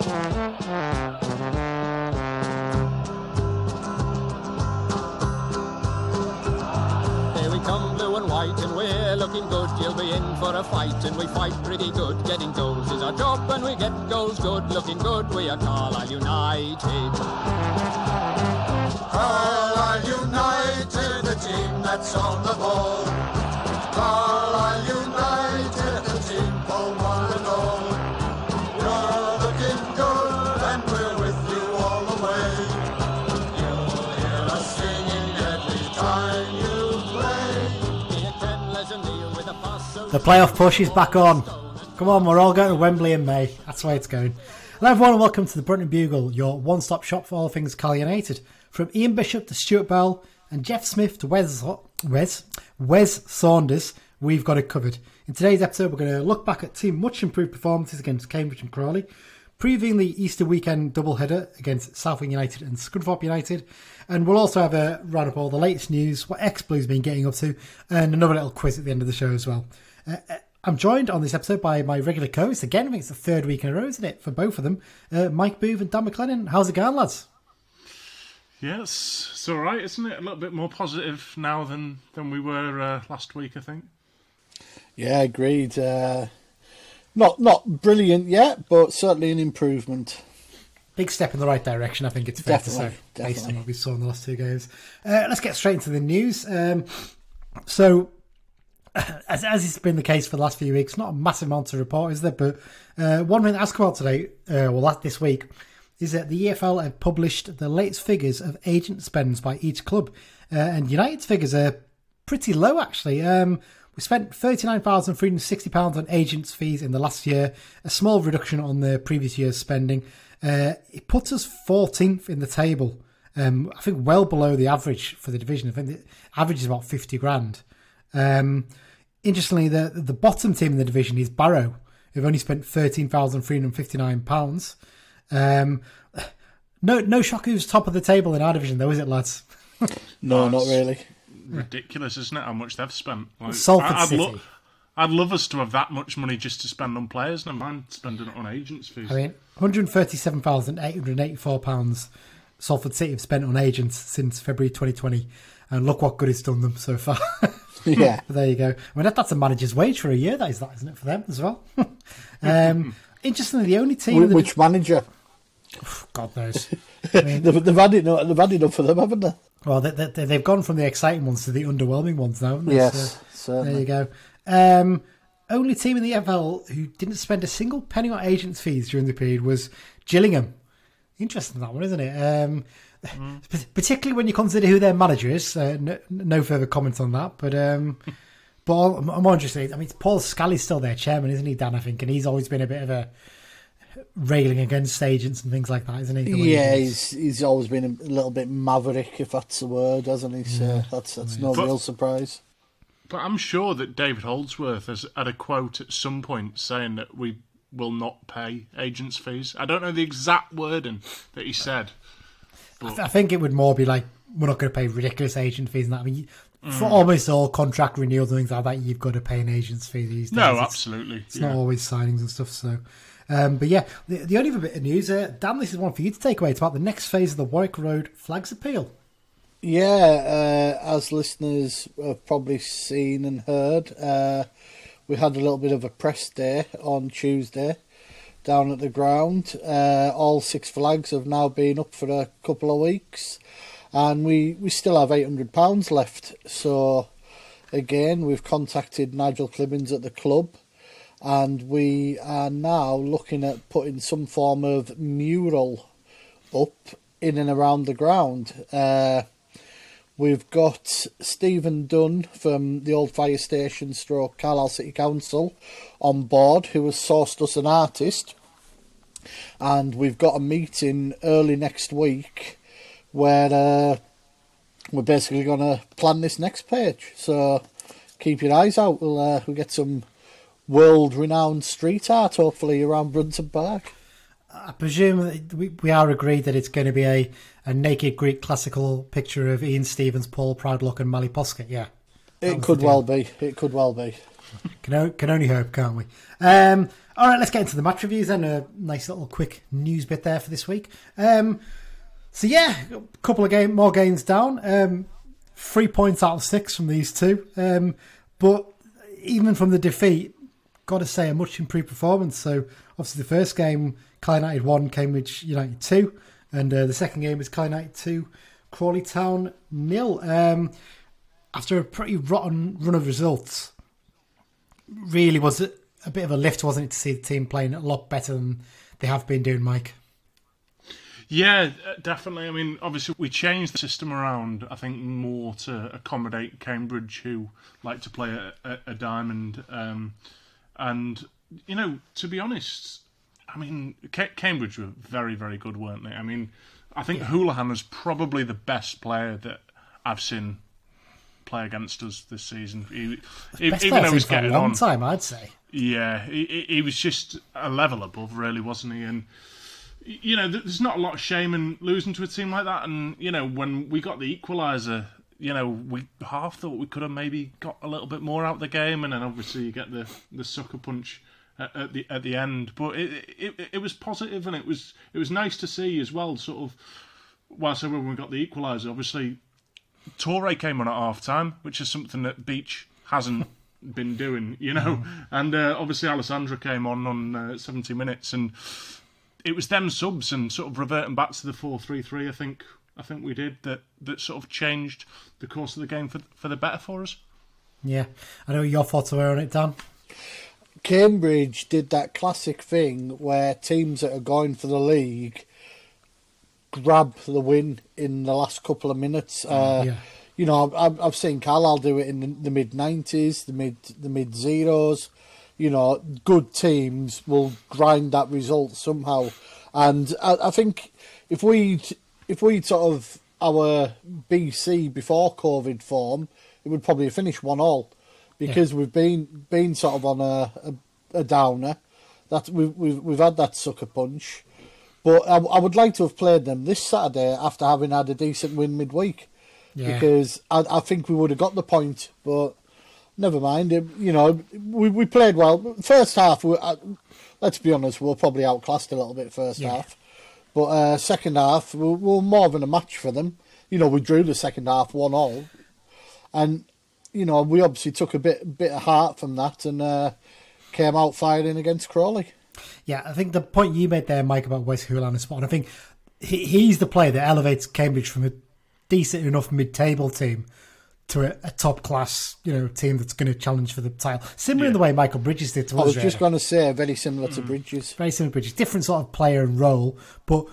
And we're looking good, you'll be in for a fight, and we fight pretty good. Getting goals is our job, and we get goals good. Looking good, we are Carlisle United. Carlisle United, the team that's on the ball. Carlisle United, the team for one and all. You're looking good, and we're with you all the way. You'll hear us singing every time you play. The playoff push is back on. Come on, we're all going to Wembley in May. That's the way it's going. Hello everyone and welcome to the Brunton Bugle, your one-stop shop for all things Carlisle United. From Ian Bishop to Stuart Bell and Jeff Smith to Wes Saunders, we've got it covered. In today's episode, we're going to look back at two much improved performances against Cambridge and Crawley, previewing the Easter weekend doubleheader against Southend United and Scunthorpe United, and we'll also have a round up all the latest news, what ex-Blue's been getting up to, and another little quiz at the end of the show as well. I'm joined on this episode by my regular co-host. Again, I think it's the third week in a row, isn't it, for both of them, Mike Booth and Dan McLennan. How's it going, lads? Yes, it's all right, isn't it? A little bit more positive now than we were last week, I think. Yeah, agreed. Not brilliant yet, but certainly an improvement. Big step in the right direction, I think it's fair to say, based on what we saw in the last two games. Let's get straight into the news. So, as it's been the case for the last few weeks, not a massive amount to report, is there? But one thing to ask about today, this week, is that the EFL have published the latest figures of agent spends by each club. And United's figures are pretty low, actually. We spent £39,360 on agents' fees in the last year, a small reduction on the previous year's spending. It puts us 14th in the table. I think well below the average for the division. I think the average is about 50 grand. Interestingly, the bottom team in the division is Barrow, who've only spent £13,359. No shock who's top of the table in our division, though, is it, lads? No, not really. Ridiculous, isn't it, how much they've spent? Like, Salford City. I'd love us to have that much money just to spend on players, never mind spending it on agents' fees. I mean, £137,884 Salford City have spent on agents since February 2020, and look what good it's done them so far. Yeah. There you go. I mean, that's a manager's wage for a year, isn't it, for them as well? Interestingly, the only team... Which manager? God knows. I mean, they've had enough for them, haven't they? Well, they've gone from the exciting ones to the underwhelming ones now, haven't they? Yes, certainly. There you go. Only team in the EFL who didn't spend a single penny on agents' fees during the period was Gillingham. Interesting, that one, isn't it? Particularly when you consider who their manager is. No further comments on that. But I'm more interested. I mean, Paul Scally's still their chairman, isn't he, Dan, I think? And he's always been a bit of a railing against agents and things like that, isn't he? Yeah, he's always been a little bit maverick, if that's the word, hasn't he? So that's no real surprise. But I'm sure that David Holdsworth has had a quote at some point saying that we will not pay agents' fees. I don't know the exact wording that he said. But... I think it would more be like, we're not going to pay ridiculous agent fees and that. I mean, for almost all contract renewals and things like that, you've got to pay an agent's fee these days. No, absolutely. It's not always signings and stuff, so... but yeah, the only other bit of news, Dan, this is one for you to take away. It's about the next phase of the Warwick Road Flags Appeal. Yeah, as listeners have probably seen and heard, we had a little bit of a press day on Tuesday down at the ground. All 6 flags have now been up for a couple of weeks, and we still have £800 left. So, again, we've contacted Nigel Clibbins at the club, and we are now looking at putting some form of mural up in and around the ground. We've got Stephen Dunn from the old fire station / Carlisle City Council on board, who has sourced us an artist. And we've got a meeting early next week where we're basically going to plan this next page. So keep your eyes out. We'll get some world-renowned street art, hopefully, around Brunton Park. I presume we are agreed that it's going to be a naked Greek classical picture of Ian Stevens, Paul Proudlock and Mally Poskett, yeah. It could well be. Can only hope, can't we? All right, let's get into the match reviews then. A nice little quick news bit there for this week. So yeah, a couple of more games down. 3 points out of 6 from these two. But even from the defeat, got to say a much improved performance. So obviously the first game, Carlisle United 1, Cambridge United 2. And the second game was Carlisle United 2, Crawley Town 0. After a pretty rotten run of results, really was it a bit of a lift, wasn't it, to see the team playing a lot better than they have been doing, Mike? Yeah, definitely. I mean, obviously we changed the system around, I think, more to accommodate Cambridge, who like to play a diamond. And, you know, to be honest, I mean, Cambridge were very, very good, weren't they? I mean, I think Houlihan is probably the best player that I've seen play against us this season. Even though he's getting on. Time, I'd say. Yeah, he was just a level above, really, wasn't he? And, you know, there's not a lot of shame in losing to a team like that. And, you know, when we got the equaliser, you know, we half thought we could have maybe got a little bit more out of the game. And then obviously you get the sucker punch at the end. But it was positive, and it was nice to see as well, sort of, whilst when we got the equaliser, obviously Torre came on at half-time, which is something that Beach hasn't been doing, you know. And obviously Alessandra came on 70 minutes, and it was them subs and sort of reverting back to the 4-3-3, I think we did, that sort of changed the course of the game for the better for us. Yeah. I know your thoughts were on it, Dan. Cambridge did that classic thing where teams that are going for the league grab the win in the last couple of minutes. You know, I've seen Carlisle do it in the mid-90s, the mid-zeros. You know, good teams will grind that result somehow. And I think if we sort of our BC before COVID form, it would probably finish 1-1, because we've been sort of on a downer. That we've had that sucker punch. But I would like to have played them this Saturday after having had a decent win midweek, because I think we would have got the point. But never mind. You know, we played well. First half, let's be honest, we were probably outclassed a little bit first half. But second half, we were more than a match for them. You know, we drew the second half 1-1, and you know, we obviously took a bit of heart from that and came out firing against Crawley. Yeah, I think the point you made there, Mike, about Wes Houlihan is spot on. I think he's the player that elevates Cambridge from a decent enough mid-table team to a top-class, you know, team that's going to challenge for the title. Similar in the way Michael Bridges did to us. I was just going to say, very similar to Bridges. Very similar to Bridges. Different sort of player and role, but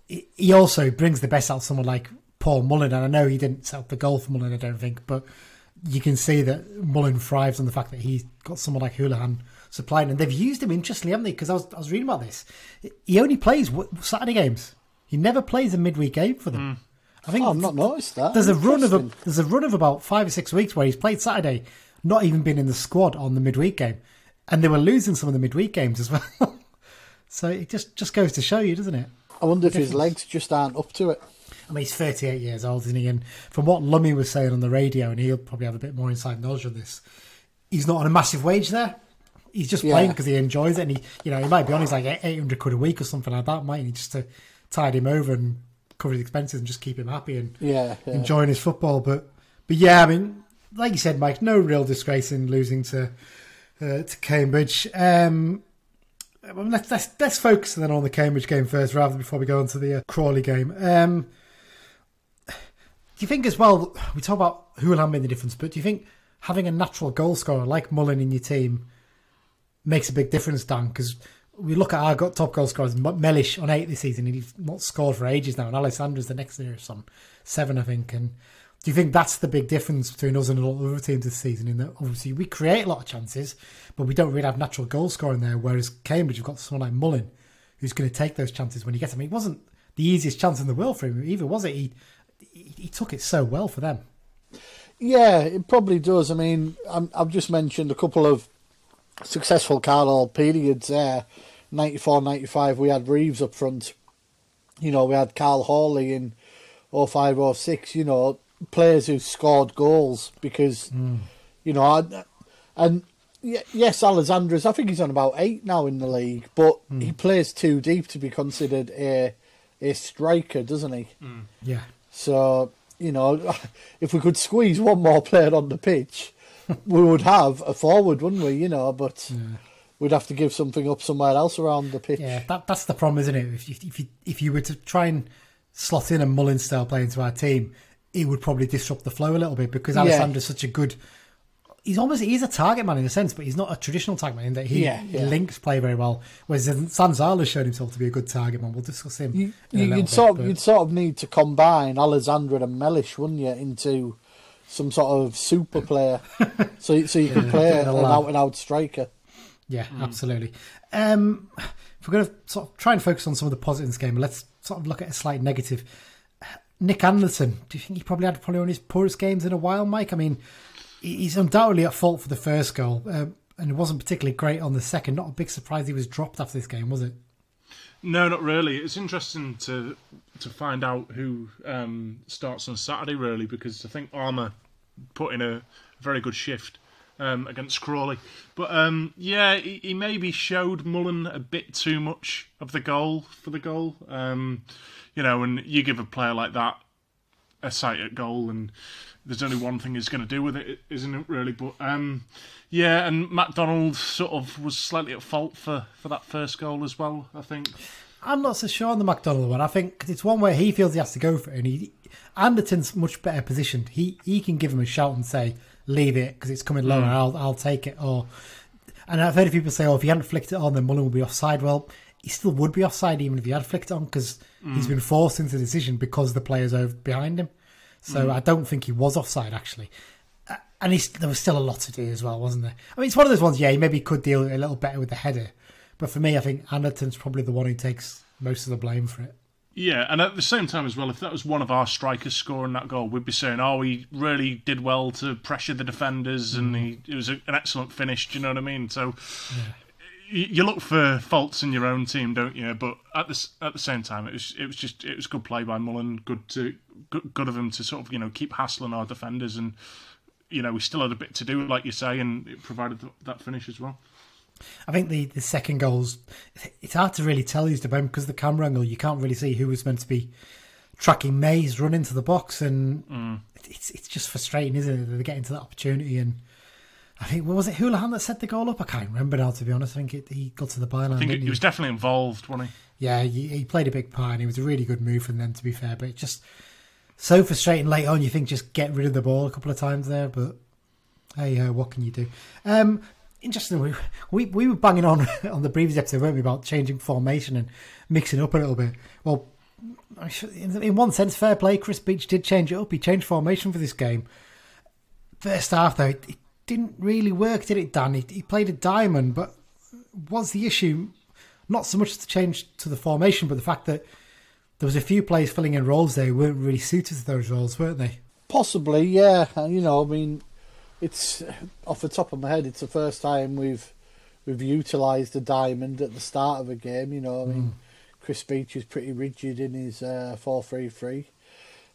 he also brings the best out of someone like Paul Mullin. And I know he didn't set up the goal for Mullin, I don't think, but you can see that Mullin thrives on the fact that he's got someone like Houlihan supplying, and they've used him interestingly, haven't they? Because I was reading about this. He only plays Saturday games. He never plays a midweek game for them. I think I've not noticed that. There's a run of about 5 or 6 weeks where he's played Saturday, not even been in the squad on the midweek game, and they were losing some of the midweek games as well. So it just goes to show you, doesn't it? I wonder if his legs just aren't up to it. I mean, he's 38 years old, isn't he? And from what Lummy was saying on the radio, and he'll probably have a bit more inside knowledge of this, he's not on a massive wage there. He's just playing because he enjoys it, and he might be on his like 800 quid a week or something like that, mightn't he? Just to tide him over and cover his expenses and just keep him happy and enjoying his football. But yeah, I mean, like you said, Mike, no real disgrace in losing to Cambridge. Let's focus then on the Cambridge game first, rather before we go on to the Crawley game. Do you think as well, we talk about Houlihan made the difference, but do you think having a natural goal scorer like Mullin in your team makes a big difference, Dan? Because we look at our top goal scorers, Mellish on 8 this season, and he's not scored for ages now, and Alessandra's the next nearest on 7, I think. And do you think that's the big difference between us and a lot of other teams this season, in that obviously we create a lot of chances, but we don't really have natural goal scoring there, whereas Cambridge have got someone like Mullin who's going to take those chances when he gets them. It wasn't the easiest chance in the world for him either, was it? He took it so well for them. Yeah, it probably does. I mean, I've just mentioned a couple of successful Carlisle periods there. 94, 95, we had Reeves up front. You know, we had Carl Hawley in 05, 06, you know, players who scored goals because, you know, and yes, Alexandra's. I think he's on about 8 now in the league, but he plays too deep to be considered a striker, doesn't he? Yeah. So, if we could squeeze one more player on the pitch, we would have a forward, wouldn't we? But we'd have to give something up somewhere else around the pitch. Yeah, that's the problem, isn't it? If you were to try and slot in a Mullin style play into our team, it would probably disrupt the flow a little bit because Alessandra's such a good. He's a target man in a sense, but he's not a traditional target man in that he links play very well. Whereas Sanzala's shown himself to be a good target man. We'll discuss him. You'd sort of need to combine Alexandra and Mellish, wouldn't you, into some sort of super player, so you could play an out-and-out striker. Yeah, absolutely. If we're going to sort of try and focus on some of the positives in this game, let's sort of look at a slight negative. Nick Anderson, do you think he probably had one of his poorest games in a while, Mike? I mean, he's undoubtedly at fault for the first goal, and it wasn't particularly great on the second. Not a big surprise he was dropped after this game, was it? No, not really. It's interesting to find out who starts on Saturday, really, because I think Armour put in a very good shift against Crawley. But he maybe showed Mullin a bit too much of the goal for the goal. And you give a player like that a sight at goal, and there's only one thing he's going to do with it, isn't it, really? But and MacDonald sort of was slightly at fault for that first goal as well, I think. I'm not so sure on the MacDonald one. I think it's one where he feels he has to go for it, and Anderton's much better positioned. He can give him a shout and say, leave it, because it's coming lower, I'll take it. And I've heard people say, if he hadn't flicked it on, then Mullin would be offside. Well, he still would be offside even if he had flicked it on, because he's been forced into the decision because the player's over behind him. So I don't think he was offside, actually. And there was still a lot to do as well, wasn't there? I mean, it's one of those ones, he maybe could deal a little better with the header. But for me, I think Anderton's probably the one who takes most of the blame for it. Yeah, and at the same time as well, if that was one of our strikers scoring that goal, we'd be saying, he really did well to pressure the defenders and it was an excellent finish, do you know what I mean? So you look for faults in your own team, don't you? But at the same time, it was good play by Mullin, good of him to sort of keep hassling our defenders, and we still had a bit to do, like you say, and it provided that finish as well. I think the second goal's, it's hard to really tell who's to blame because the camera angle, you can't really see who was meant to be tracking May's run into the box, and it's just frustrating, isn't it, that they get into that opportunity. And I think, was it Houlihan that set the goal up? I can't remember now, to be honest. I think he got to the byline. I think he was definitely involved, wasn't he? Yeah, he played a big part, and it was a really good move from them, to be fair. But it's just so frustrating late on. You think just get rid of the ball a couple of times there, but hey, what can you do? Interesting. We were banging on the previous episode, weren't we, about changing formation and mixing up a little bit. Well, in one sense, fair play. Chris Beach did change it up. He changed formation for this game. First half, though, it didn't really work, did it, Dan? He played a diamond, but was the issue not so much the change to the formation, but the fact that there was a few players filling in roles there who weren't really suited to those roles, weren't they? Possibly, yeah. I mean, it's off the top of my head, it's the first time we've utilised a diamond at the start of a game. I mean, Chris Beach is pretty rigid in his 4-3-3.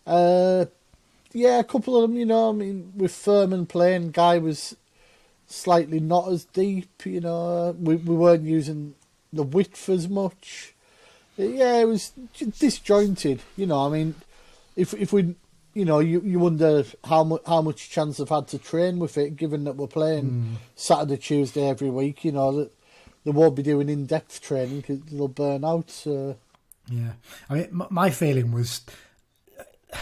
A couple of them. I mean, with Furman playing, Guy was slightly not as deep. We weren't using the width as much. It was disjointed. I mean, if we. You wonder how much chance I've had to train with it, given that we're playing Saturday, Tuesday every week. That they won't be doing in-depth training because they'll burn out. So. Yeah, I mean, my feeling was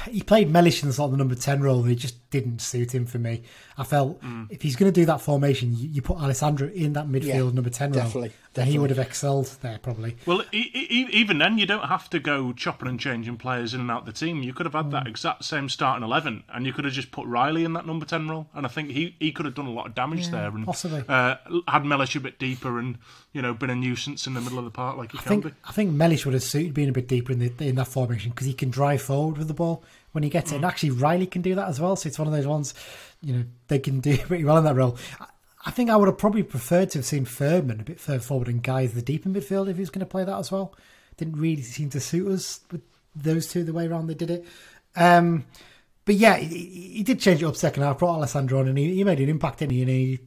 he played Mellish in the sort of the number 10 role, and it just didn't suit him for me. I felt if he's going to do that formation, you put Alessandro in that midfield number 10 role, then he would have excelled there probably. Well, even then, you don't have to go chopping and changing players in and out the team. You could have had that exact same starting 11, and you could have just put Riley in that number 10 role, and I think he could have done a lot of damage there, and possibly had Mellish a bit deeper, and been a nuisance in the middle of the park like he can be. I think Mellish would have suited being a bit deeper in that formation because he can drive forward with the ball when he gets it, and actually Riley can do that as well. So it's one of those ones, they can do pretty well in that role. I think I would have probably preferred to have seen Furman a bit further forward and Guy's the deep in midfield if he was going to play that as well. Didn't really seem to suit us with those two the way around they did it. But yeah, he did change it up second half, brought Alessandro on, and he made an impact, didn't he? And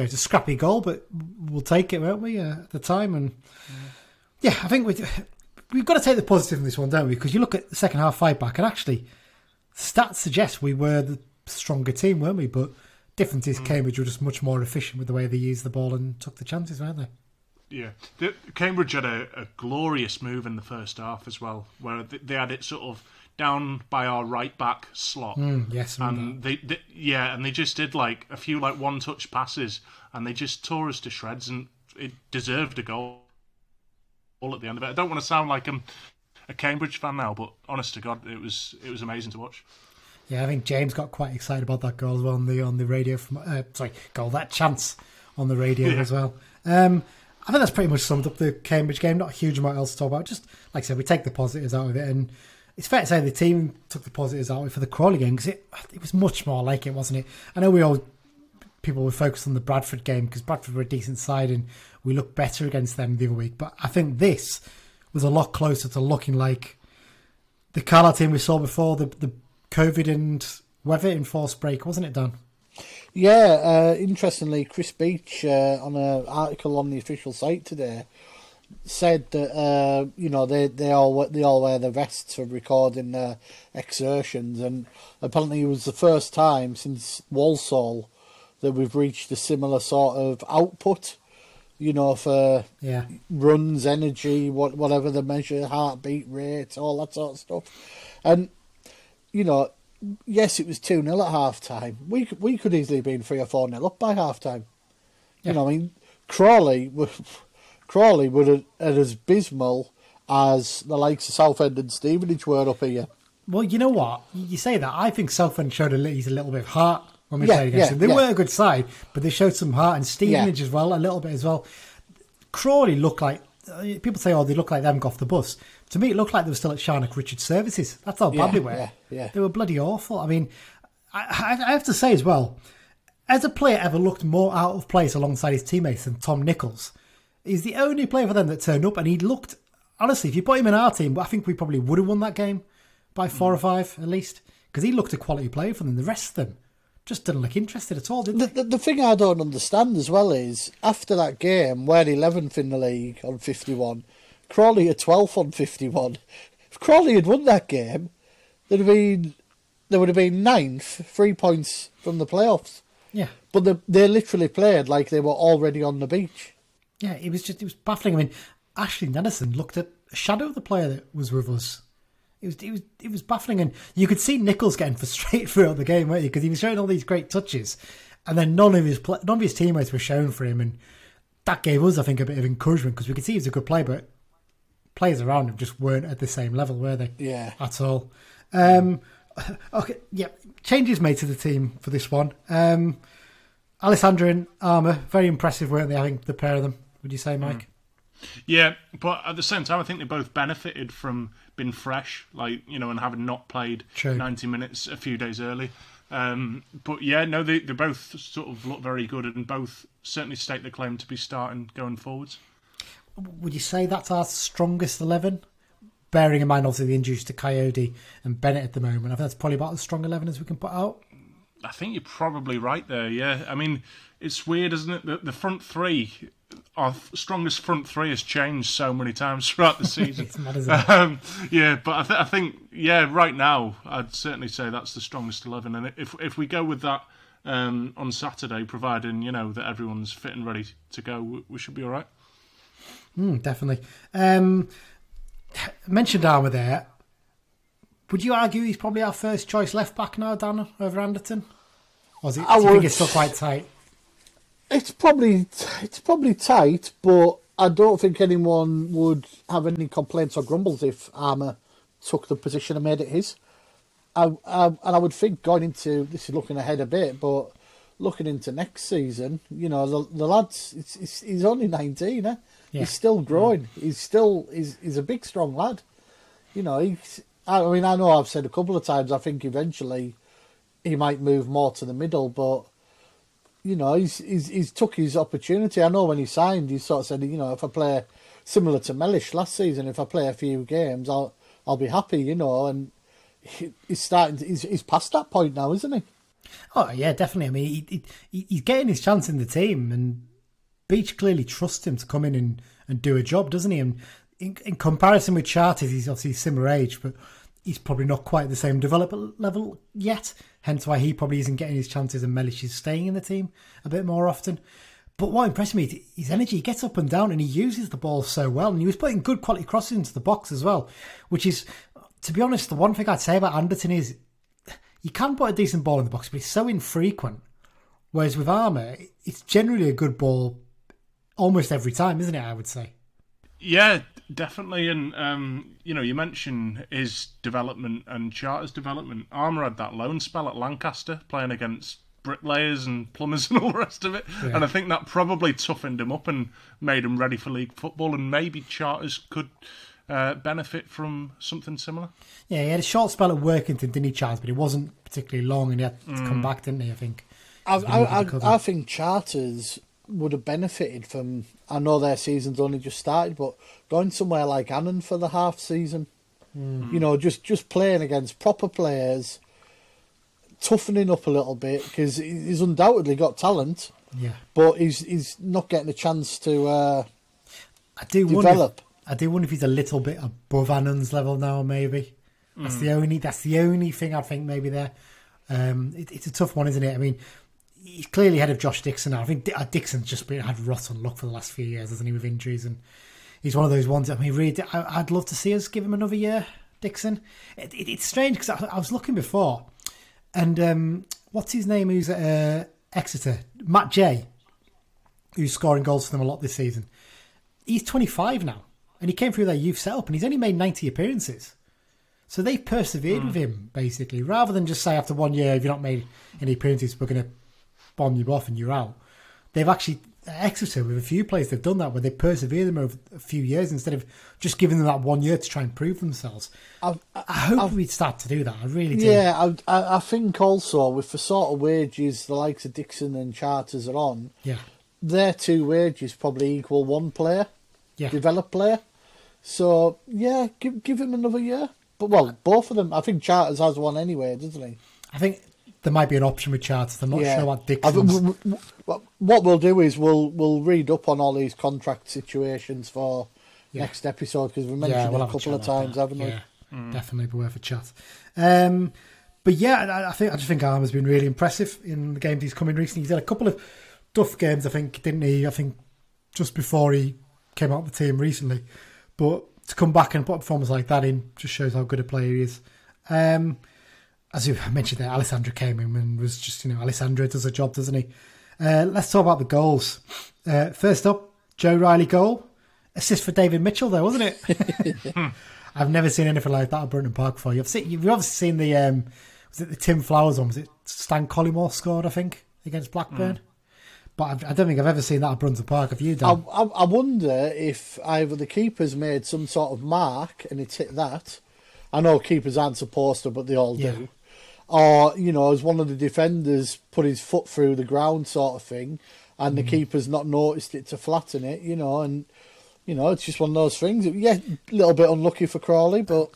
it's a scrappy goal, but we'll take it, won't we, at the time? And yeah, I think we've got to take the positive in this one, don't we? Because you look at the second half fight back, and actually, stats suggest we were the stronger team, weren't we? But difference is Cambridge were just much more efficient with the way they used the ball and took the chances, weren't they? Yeah, Cambridge had a glorious move in the first half as well, where they had it sort of down by our right back slot. Yes, and they just did like a few like one touch passes, and they just tore us to shreds, and it deserved a goal at the end of it. I don't want to sound like I'm a Cambridge fan now, but honest to God, it was amazing to watch. Yeah, I think James got quite excited about that goal as well on the radio. That chance on the radio as well. I think that's pretty much summed up the Cambridge game. Not a huge amount else to talk about. Just like I said, we take the positives out of it, and it's fair to say the team took the positives out of it for the Crawley game because it was much more like it, wasn't it? I know people were focused on the Bradford game because Bradford were a decent side and we looked better against them the other week. But I think this was a lot closer to looking like the Carlisle team we saw before the COVID and weather enforced break, wasn't it, Dan? Yeah, interestingly, Chris Beach on an article on the official site today said that they all wear the vests for recording their exertions, and apparently it was the first time since Walsall that we've reached a similar sort of output. For runs, energy, whatever the measure, heartbeat rate, all that sort of stuff, and yes, it was 2-0 at half time. We could easily have been 3 or 4-0 up by half time. Yeah. Crawley would have as abysmal as the likes of Southend and Stevenage were up here. Well, you know what? You say that. I think Southend showed a little bit of heart when we played against them. They were a good side, but they showed some heart, and Stevenage as well, a little bit as well. Crawley looked like, people say, they look like them got off the bus. To me, it looked like they were still at Sharnock Richards Services. That's how bad they were. Yeah. They were bloody awful. I mean, I have to say as well, has a player ever looked more out of place alongside his teammates than Tom Nichols? He's the only player for them that turned up, and he looked, honestly, if you put him in our team, I think we probably would have won that game by 4 or 5 at least, because he looked a quality player for them. The rest of them just didn't look interested at all, did they? The thing I don't understand as well is, after that game, we're 11th in the league on 51, Crawley are 12th on 51. If Crawley had won that game, they would have been 9th, 3 points from the playoffs. Yeah. But they literally played like they were already on the beach. Yeah, it was baffling. I mean, Ashley Nennison looked at a shadow of the player that was with us. It was baffling, and you could see Nichols getting frustrated throughout the game, weren't you? Because he was showing all these great touches, and then none of his teammates were shown for him, and that gave us, I think, a bit of encouragement because we could see he was a good player, but players around him just weren't at the same level, were they? Yeah, at all. Okay, yeah. Changes made to the team for this one. Alessandro and Armour, very impressive, weren't they? I think the pair of them. Would you say, Mike? Yeah, but at the same time, I think they both benefited from being fresh, and having not played 90 minutes a few days early. But yeah, no, they both sort of look very good, and both certainly stake the claim to be starting going forwards. Would you say that's our strongest 11? Bearing in mind, obviously, the injuries to Coyote and Bennett at the moment. I think that's probably about as strong 11 as we can put out. I think you're probably right there, yeah. I mean, it's weird, isn't it? The front three, our strongest front three has changed so many times throughout the season. It's mad, isn't it? Yeah, but I think, right now, I'd certainly say that's the strongest 11. And if we go with that on Saturday, providing, that everyone's fit and ready to go, we should be all right. Definitely. Mentioned Armour there. Would you argue he's probably our first choice left back now, Dan, over Anderton? Or do you think it's still quite tight? It's probably tight, but I don't think anyone would have any complaints or grumbles if Armour took the position and made it his. And I would think going into, this is looking ahead a bit, but looking into next season, the lad's, he's only 19, eh? Yeah. He's still growing. He's a big, strong lad. I know I've said a couple of times, I think eventually he might move more to the middle, but, he's took his opportunity. I know when he signed, he sort of said, if I play similar to Mellish last season, if I play a few games, I'll be happy, and he's starting. He's past that point now, isn't he? Oh yeah, definitely. I mean, he's getting his chance in the team, and Beach clearly trusts him to come in and do a job, doesn't he? And in comparison with Charters, he's obviously similar age, but he's probably not quite the same development level yet. Hence why he probably isn't getting his chances, and Mellish is staying in the team a bit more often. But what impressed me is his energy. He gets up and down and he uses the ball so well. And he was putting good quality crosses into the box as well, which is, to be honest, the one thing I'd say about Anderton is you can put a decent ball in the box, but it's so infrequent. Whereas with Armour, it's generally a good ball almost every time, isn't it, I would say? Yeah, definitely. And, you mentioned his development and Charter's development. Armour had that loan spell at Lancaster, playing against bricklayers and plumbers and all the rest of it. Yeah. And I think that probably toughened him up and made him ready for league football. And maybe Charters could benefit from something similar. Yeah, he had a short spell at Workington, didn't he, Charles? But it wasn't particularly long, and he had to come back, didn't he, I think? I think Charters would have benefited from, I know their season's only just started, but going somewhere like Annan for the half season. Just playing against proper players, toughening up a little bit, because he's undoubtedly got talent. Yeah, but he's not getting a chance to develop. I do wonder if he's a little bit above Annan's level now. Maybe that's the only thing I think maybe there. It's a tough one, isn't it? I mean, he's clearly ahead of Josh Dixon now. I think Dixon's just had rotten luck for the last few years, hasn't he, with injuries, and he's one of those ones. I mean, really, I'd love to see us give him another year, Dixon. It's strange because I was looking before. And what's his name who's at Exeter? Matt Jay, who's scoring goals for them a lot this season. He's 25 now, and he came through their youth setup, and he's only made 90 appearances. So they've persevered with him, basically, rather than just say after 1 year, if you've not made any appearances, we're going to bomb you off and you're out. They've actually, at Exeter, with a few players, they've done that, where they persevere them over a few years instead of just giving them that 1 year to try and prove themselves. I hope we'd start to do that. I really do. Yeah, I think also with the sort of wages the likes of Dixon and Charters are on, their two wages probably equal one player, developed player. So, yeah, give him another year. But, well, both of them. I think Charters has one anyway, doesn't he? I think there might be an option with Charters. I'm not sure what Dixon's... What we'll do is we'll read up on all these contract situations for next episode, because we mentioned it a couple of times, haven't we? Yeah, definitely be worth a chat. But yeah, I just think Armour's been really impressive in the games he's come in recently. He's had a couple of tough games, I think, didn't he? I think just before he came out of the team recently. But to come back and put a performance like that in just shows how good a player he is. As you mentioned there, Alessandro came in and was just, Alessandro does a job, doesn't he? Let's talk about the goals. First up, Joe Riley goal. Assist for David Mitchell there, wasn't it? I've never seen anything like that at Brunton Park before. You've obviously seen the, was it the Tim Flowers one? Was it Stan Collymore scored, I think, against Blackburn? But I don't think I've ever seen that at Brunton Park. Have you, Dan? I wonder if either the keeper's made some sort of mark and it's hit that. I know keepers aren't supposed to, but they all do. Or, as one of the defenders put his foot through the ground sort of thing, and the keeper's not noticed it to flatten it, and, it's just one of those things. Yeah, a little bit unlucky for Crawley, but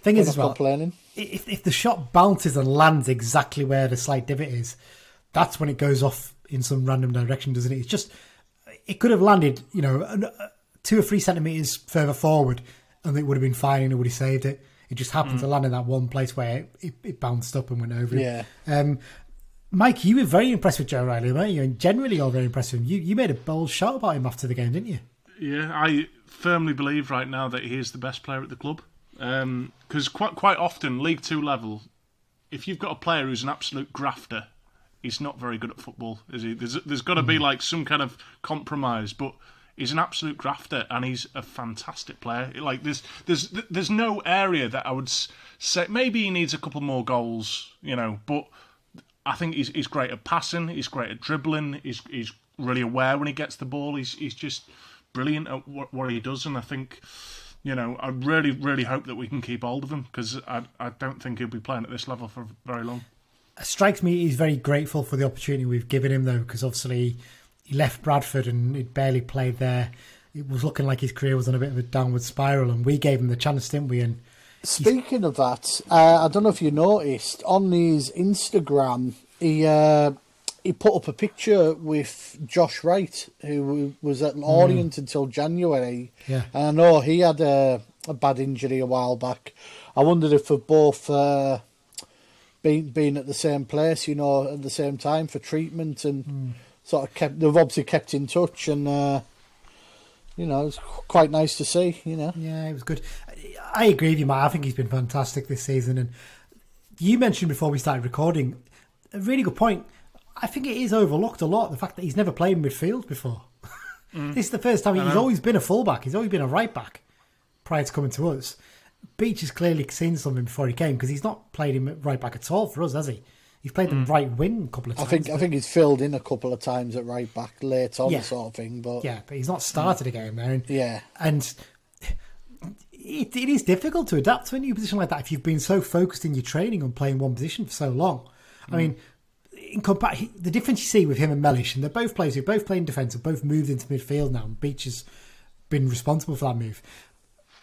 thing is, not complaining. If the shot bounces and lands exactly where the slight divot is, that's when it goes off in some random direction, doesn't it? It's just, it could have landed, 2 or 3 centimetres further forward, and it would have been fine and it would have saved it. It just happened to land in that one place where it bounced up and went over. Yeah. Mike, you were very impressed with Joe Riley, weren't you? And generally, you're very impressed with him. You made a bold shout about him after the game, didn't you? Yeah, I firmly believe right now that he is the best player at the club. Because quite often, League 2 level, if you've got a player who's an absolute grafter, he's not very good at football, is he? There's got to be like some kind of compromise, but he's an absolute grafter, and he's a fantastic player. Like there's no area that I would say maybe he needs a couple more goals, But I think he's great at passing. He's great at dribbling. He's really aware when he gets the ball. He's just brilliant at what he does, and I think. I really, really hope that we can keep hold of him, because I don't think he'll be playing at this level for very long. It strikes me he's very grateful for the opportunity we've given him, though, because obviously he left Bradford and he'd barely played there. It was looking like his career was on a bit of a downward spiral, and we gave him the chance, didn't we? And Speaking of that, I don't know if you noticed on his Instagram, he put up a picture with Josh Wright, who was at Orient until January. Yeah. And I know he had a bad injury a while back. I wondered if for both being at the same place, you know, at the same time for treatment and sort of they've obviously kept in touch and, you know, it's quite nice to see, you know. Yeah, it was good. I agree with you, Matt. I think he's been fantastic this season. And you mentioned before we started recording, a really good point. I think it is overlooked a lot, the fact that he's never played in midfield before. This is the first time. He's always been a fullback. He's always been a right back prior to coming to us. Beach has clearly seen something before he came because he's not played him at right back at all for us, has he? He's played him right wing a couple of times. I think he's filled in a couple of times at right back late on, sort of thing. But he's not started a game there. And, and it is difficult to adapt to a new position like that if you've been so focused in your training on playing one position for so long. I mean, the difference you see with him and Mellish, and they're both players who both play in defence, have both moved into midfield now, and Beach has been responsible for that move.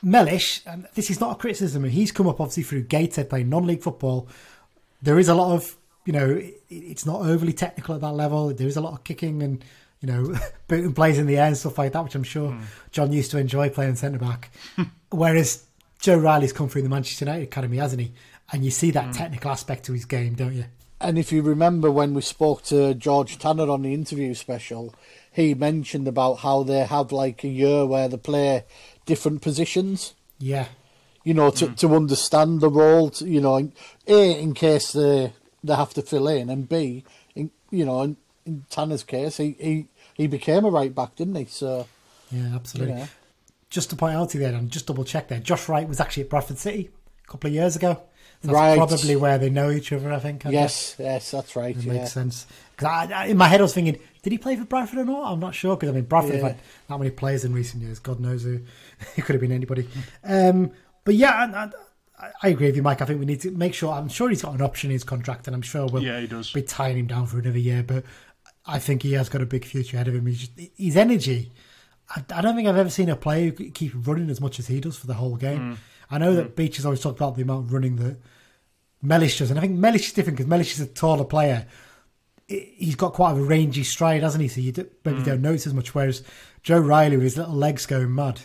Mellish, and this is not a criticism, and he's come up obviously through Gateshead playing non-league football. There is a lot of, you know, it's not overly technical at that level. There is a lot of kicking and, you know, booting plays in the air and stuff like that, which I'm sure John used to enjoy playing centre-back. Whereas Joe Riley's come through the Manchester United Academy, hasn't he? And you see that technical aspect to his game, don't you? And if you remember when we spoke to George Tanner on the interview special, he mentioned about how they have like a year where they play different positions. Yeah. You know, to understand the role, you know, A, in case they have to fill in, and B, in Tanner's case, he became a right back, didn't he? So yeah, absolutely. You know. Just to point out to you there, and just double check there, Josh Wright was actually at Bradford City a couple of years ago. That's probably where they know each other, I think. Yes, that's right. It makes sense. Because in my head I was thinking, did he play for Bradford or not? I'm not sure, because I mean, Bradford have had that many players in recent years. God knows who. It could have been anybody. But yeah, I agree with you, Mike. I think we need to make sure. I'm sure he's got an option in his contract, and I'm sure we'll be tying him down for another year. But I think he has got a big future ahead of him. His energy. I don't think I've ever seen a player who keeps running as much as he does for the whole game. I know that Beach has always talked about the amount of running that Mellish does, and I think Mellish is different because Mellish is a taller player. He's got quite a rangy stride, hasn't he? So you maybe don't notice as much. Whereas Joe Riley, with his little legs going mad,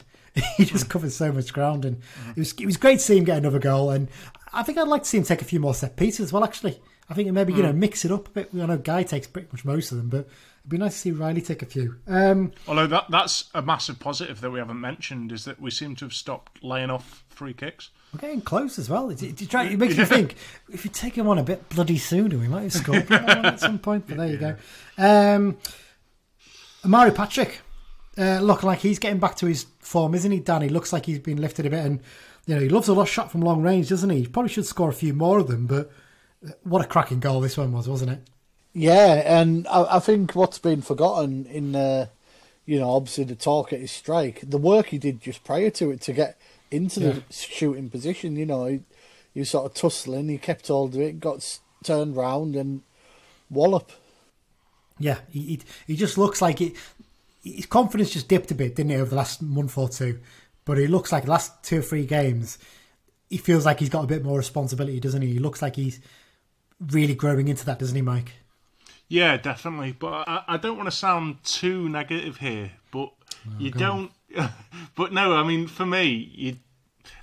he just covers so much ground, and it was great to see him get another goal. And I think I'd like to see him take a few more set pieces as well. Actually, I think maybe mix it up a bit. I know Guy takes pretty much most of them, but it'd be nice to see Riley take a few. Although that's a massive positive that we haven't mentioned is that we seem to have stopped laying off free kicks. We're getting close as well. It makes you think, if you take him on a bit bloody sooner, we might have scored one at some point, but there you go. Amari Patrick, looking like he's getting back to his form, isn't he, Dan? He looks like he's been lifted a bit, and you know he loves a lot shot from long range, doesn't he? He probably should score a few more of them, but what a cracking goal this one was, wasn't it? Yeah, and I think what's been forgotten in, obviously the talk at his strike, the work he did just prior to it to get into the shooting position, you know, he was sort of tussling, he kept hold of it, got turned round and wallop. Yeah, he just looks like it. His confidence just dipped a bit, didn't it, over the last month or two? But it looks like the last 2 or 3 games, he feels like he's got a bit more responsibility, doesn't he? He looks like he's really growing into that, doesn't he, Mike? Yeah, definitely. But I don't want to sound too negative here, but you don't. But no, I mean, for me,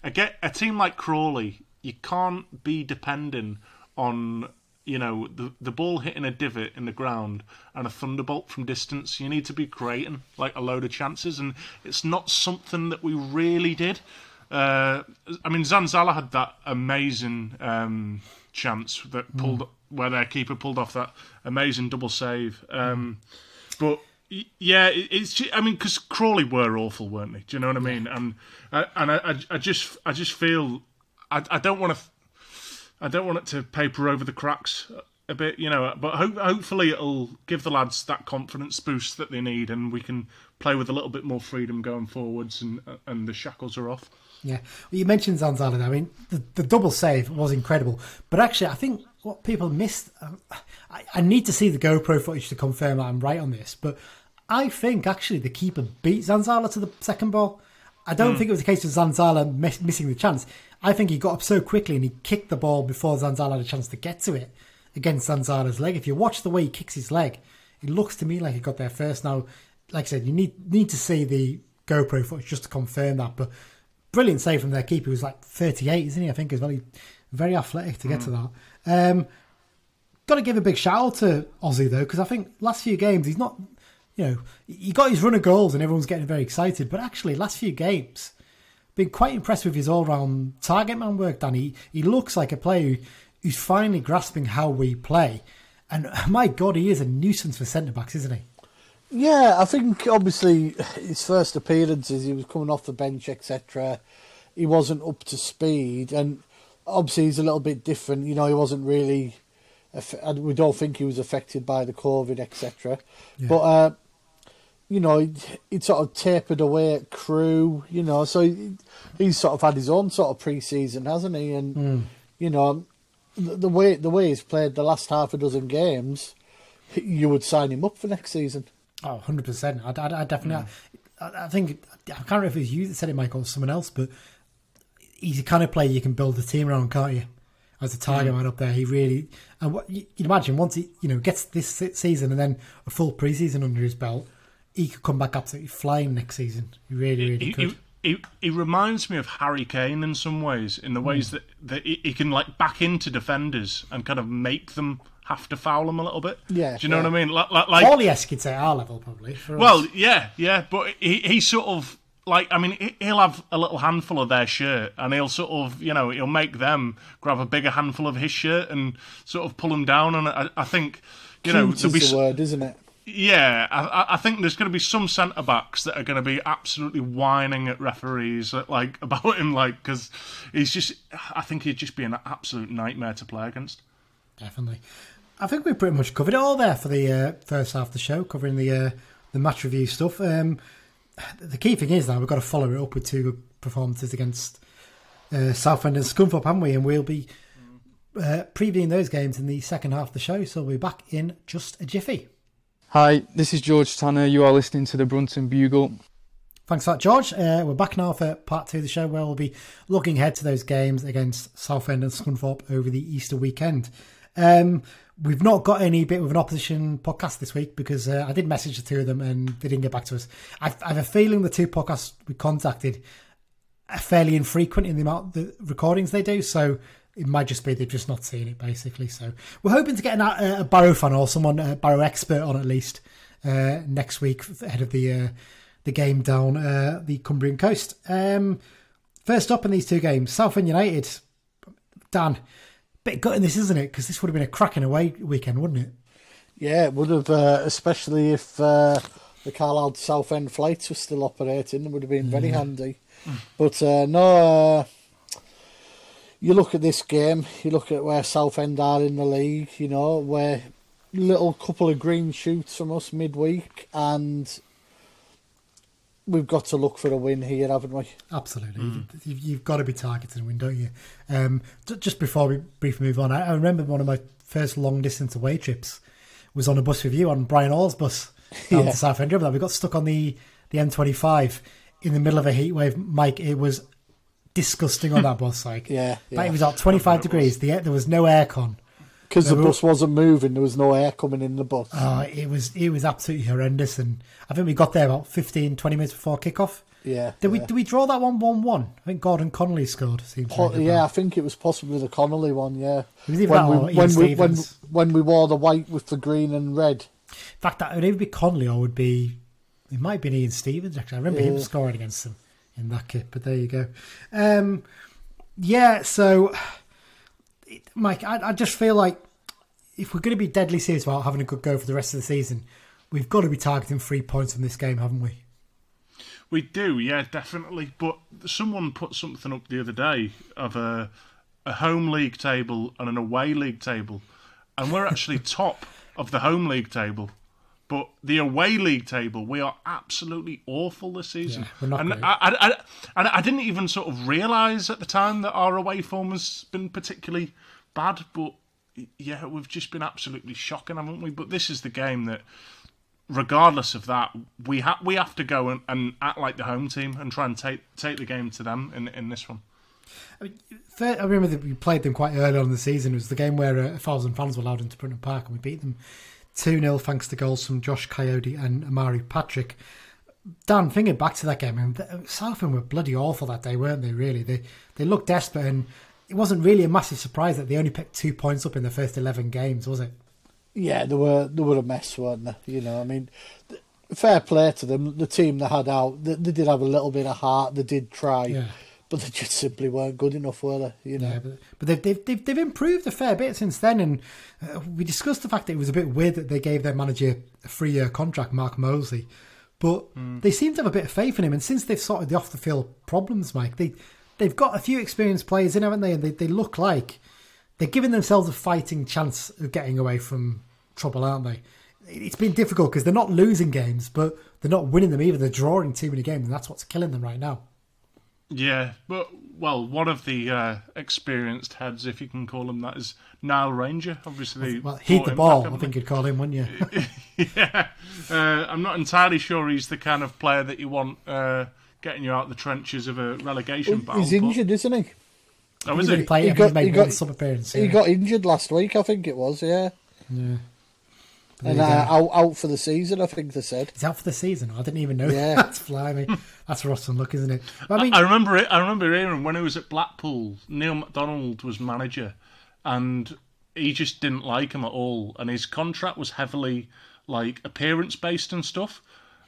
a team like Crawley, you can't be depending on, you know, the ball hitting a divot in the ground and a thunderbolt from distance. You need to be creating like a load of chances, and it's not something that we really did. I mean, Zanzala had that amazing chance that pulled where their keeper pulled off that amazing double save. But yeah, it's. I mean, because Crawley were awful, weren't they? Do you know what I mean? And I just feel I don't want it to paper over the cracks a bit, you know. But hopefully it'll give the lads that confidence boost that they need, and we can play with a little bit more freedom going forwards, and the shackles are off. Yeah, well, you mentioned Zanzala. I mean, the double save was incredible, but actually, I think what people missed. I need to see the GoPro footage to confirm that I'm right on this, but I think actually the keeper beat Zanzala to the second ball. I don't think it was a case of Zanzala missing the chance. I think he got up so quickly and he kicked the ball before Zanzala had a chance to get to it against Zanzala's leg. If you watch the way he kicks his leg, it looks to me like he got there first. Now, like I said, you need to see the GoPro footage just to confirm that. But brilliant save from their keeper, who's like 38, isn't he? I think as well. He's very athletic to get to that. Got to give a big shout out to Ozzy though, because I think last few games he's not. He got his run of goals and everyone's getting very excited. But actually, last few games, been quite impressed with his all-round target man work, Danny. He looks like a player who's finally grasping how we play. And my God, he is a nuisance for centre-backs, isn't he? Yeah, I think obviously his first appearances, he was coming off the bench, etc. He wasn't up to speed. And obviously he's a little bit different. He wasn't really... We don't think he was affected by the COVID, etc. Yeah. But... he'd sort of tapered away at Crew, so he's sort of had his own sort of pre-season, hasn't he? And, the way he's played the last half a dozen games, you would sign him up for next season. Oh, 100%. I definitely... I think... I can't remember if it was you that said it, Michael, or someone else, but he's the kind of player you can build a team around, can't you? As a target man up there, he really... And what you can imagine, once he gets this season and then a full pre-season under his belt, he could come back absolutely flying next season. He really could. He reminds me of Harry Kane in some ways, in the ways that he can like back into defenders and kind of make them have to foul him a little bit. Yeah, do you know what I mean? Like Paulie-esque, you'd say, at our level probably. Yeah, but he sort of like, I mean, he'll have a little handful of their shirt and he'll sort of, he'll make them grab a bigger handful of his shirt and sort of pull them down. And I think, there'll be the word, isn't it? Yeah, I think there's going to be some centre-backs that are going to be absolutely whining at referees about him, because I think he'd just be an absolute nightmare to play against. Definitely. I think we pretty much covered it all there for the first half of the show, covering the match review stuff. The key thing is now we've got to follow it up with two performances against Southend and Scunthorpe, haven't we? And we'll be previewing those games in the second half of the show, so we'll be back in just a jiffy. Hi, this is George Tanner. You are listening to the Brunton Bugle. Thanks for that, George. We're back now for part 2 of the show, where we'll be looking ahead to those games against Southend and Scunthorpe over the Easter weekend. We've not got any bit with an opposition podcast this week because I did message the two of them and they didn't get back to us. I have a feeling the two podcasts we contacted are fairly infrequent in the amount of the recordings they do, so it might just be they've just not seen it, basically. So we're hoping to get a Barrow fan or someone, a Barrow expert on at least, next week ahead of the game down the Cumbrian coast. First up in these two games, Southend United. Dan, bit gutting this, isn't it? Because this would have been a cracking away weekend, wouldn't it? Yeah, it would have, especially if the Carlisle Southend flights were still operating. It would have been very handy. But no... You look at this game, you look at where Southend are in the league, where little couple of green shoots from us midweek, and we've got to look for a win here, haven't we? Absolutely. You've got to be targeting a win, don't you? Just before we briefly move on, I remember one of my first long-distance away trips was on a bus with you, on Brian Hall's bus down to Southend. Remember that? We got stuck on the M25 in the middle of a heat wave. Mike, it was disgusting on that bus, But it was like 25 degrees. There was no aircon because the bus wasn't moving. There was no air coming in the bus. It was absolutely horrendous. And I think we got there about 15-20 minutes before kickoff. Did we draw that 1-1? I think Gordon Connolly scored. I think it was possibly the Connolly one. Yeah, it was either when we wore the white with the green and red. In fact, that would either be Connolly or it might have been Ian Stevens. Actually, I remember him scoring against them in that kit, but there you go. So Mike, I just feel like if we're going to be deadly serious about having a good go for the rest of the season, we've got to be targeting 3 points from this game, haven't we? We do, yeah, definitely. But someone put something up the other day of a home league table and an away league table, and we're actually top of the home league table. But the away league table, we are absolutely awful this season. Yeah, we're not great. I didn't even sort of realise at the time that our away form has been particularly bad. But yeah, we've just been absolutely shocking, haven't we? But this is the game that regardless of that, we have to go and act like the home team and try and take the game to them in this one. I remember that we played them quite early on in the season. It was the game where 1,000 fans were allowed into Brunton Park, and we beat them 2-0 thanks to goals from Josh Coyote and Amari Patrick. Dan, thinking back to that game, and Southend were bloody awful that day, weren't they, really? They looked desperate, and it wasn't really a massive surprise that they only picked 2 points up in the first 11 games, was it? Yeah, they were a mess, weren't they? You know, I mean, fair play to them. The team they had out, they did have a little bit of heart. They did try, Yeah. but they just simply weren't good enough, were they? You know. Yeah, but they've improved a fair bit since then, and we discussed the fact that it was a bit weird that they gave their manager a 3-year contract, Mark Moseley, but they seem to have a bit of faith in him. And since they've sorted the off the field problems, Mike, they've got a few experienced players in, haven't they? And they look like they're giving themselves a fighting chance of getting away from trouble, aren't they? It's been difficult because they're not losing games, but they're not winning them either. They're drawing too many games, and that's what's killing them right now. Yeah, but, well, one of the experienced heads, if you can call him that, is Niall Ranger. Obviously, well, he'd the ball, I think you'd call him, wouldn't you? Yeah. I'm not entirely sure he's the kind of player that you want getting you out the trenches of a relegation battle. He's injured, isn't he? Oh, is he? He made one sub-appearance. He got injured last week, I think it was, yeah. Yeah. And out for the season, I think they said. He's out for the season? I didn't even know. Yeah. That's flying. That's rotten luck, isn't it? But I remember hearing when he was at Blackpool, Neil MacDonald was manager, and he just didn't like him at all. And his contract was heavily like appearance based and stuff.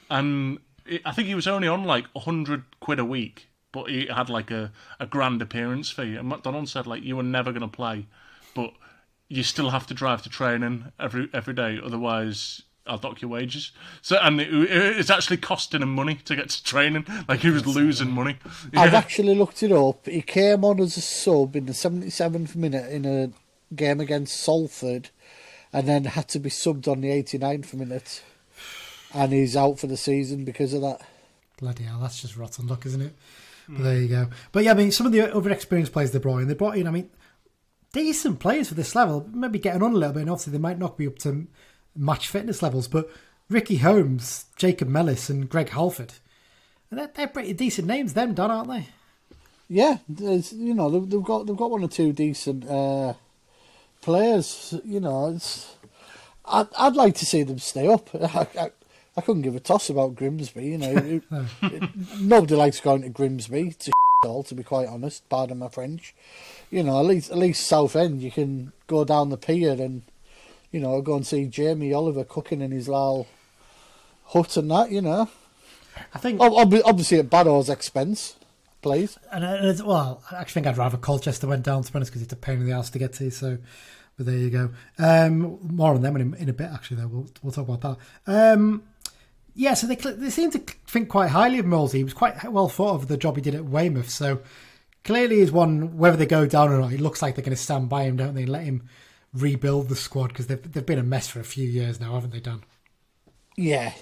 And I think he was only on like £100 a week, but he had like a grand appearance fee. And MacDonald said like, you were never going to play, but you still have to drive to training every day, otherwise I'll dock your wages. So, and it's actually costing him money to get to training. Like he was losing money. Yeah. I've actually looked it up. He came on as a sub in the 77th minute in a game against Salford, and then had to be subbed on the 89th minute. And he's out for the season because of that. Bloody hell, that's just rotten luck, isn't it? But there you go. But yeah, I mean, some of the other experienced players they brought in, I mean, decent players for this level, maybe getting on a little bit, and obviously they might not be up to match fitness levels, but Ricky Holmes, Jacob Mellis and Greg Halford, and they're pretty decent names, them, Dan, aren't they? Yeah, they've got one or two decent players. You know, I'd like to see them stay up. I couldn't give a toss about Grimsby. You know, nobody likes going to Grimsby. It's a all, to be quite honest. Pardon my French. You know, at least Southend, you can go down the pier and, you know, go and see Jamie Oliver cooking in his little hut and that, you know. I think obviously at Barrow's expense, please. And I actually think I'd rather Colchester went down, to be honest, because it's a pain in the ass to get to. So, but there you go. More on them in a bit. Actually, though, we'll talk about that. Yeah, so they seem to think quite highly of Moseley. He was quite well thought of the job he did at Weymouth. So clearly, he's one. Whether they go down or not, it looks like they're going to stand by him, don't they? And let him rebuild the squad, because they've been a mess for a few years now, haven't they, Dan? Yeah.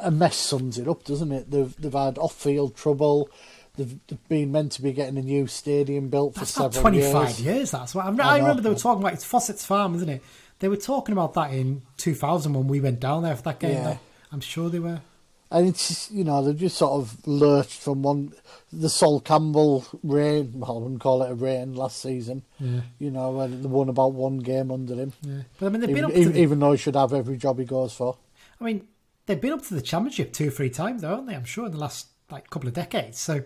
A mess sums it up, doesn't it? They've had off-field trouble. They've been meant to be getting a new stadium built for several years. 25 years. That's what I remember. They were talking about. It's Fossett's Farm, isn't it? They were talking about that in 2000 when we went down there for that game. Yeah. I'm sure they were. And it's, you know, they've just sort of lurched from the Sol Campbell reign. Well, I wouldn't call it a reign last season. Yeah. You know, and they won about one game under him. Yeah. But I mean, they've been up to even though he should have every job he goes for. I mean, they've been up to the Championship 2 or 3 times, though, haven't they? I'm sure in the last couple of decades. So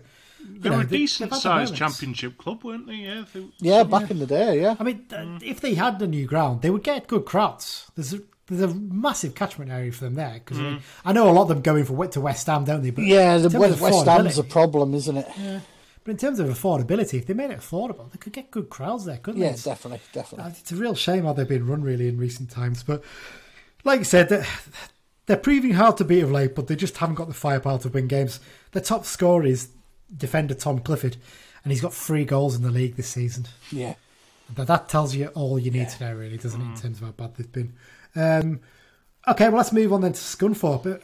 they were a decent-sized Championship club, weren't they? Yeah, back in the day. Yeah. I mean, if they had a new ground, they would get good crowds. There's a massive catchment area for them there, because I know a lot of them go in to West Ham, don't they? But yeah, the West Ham's a problem, isn't it? Yeah. But in terms of affordability, if they made it affordable, they could get good crowds there, couldn't they? Yeah, definitely. It's a real shame how they've been run, really, in recent times. But like you said, they're proving hard to beat of late, but they just haven't got the firepower to win games. Their top scorer is defender Tom Clifford, and he's got 3 goals in the league this season. Yeah. That tells you all you need to know, really, doesn't it, in terms of how bad they've been. Okay, well, let's move on then to Scunthorpe.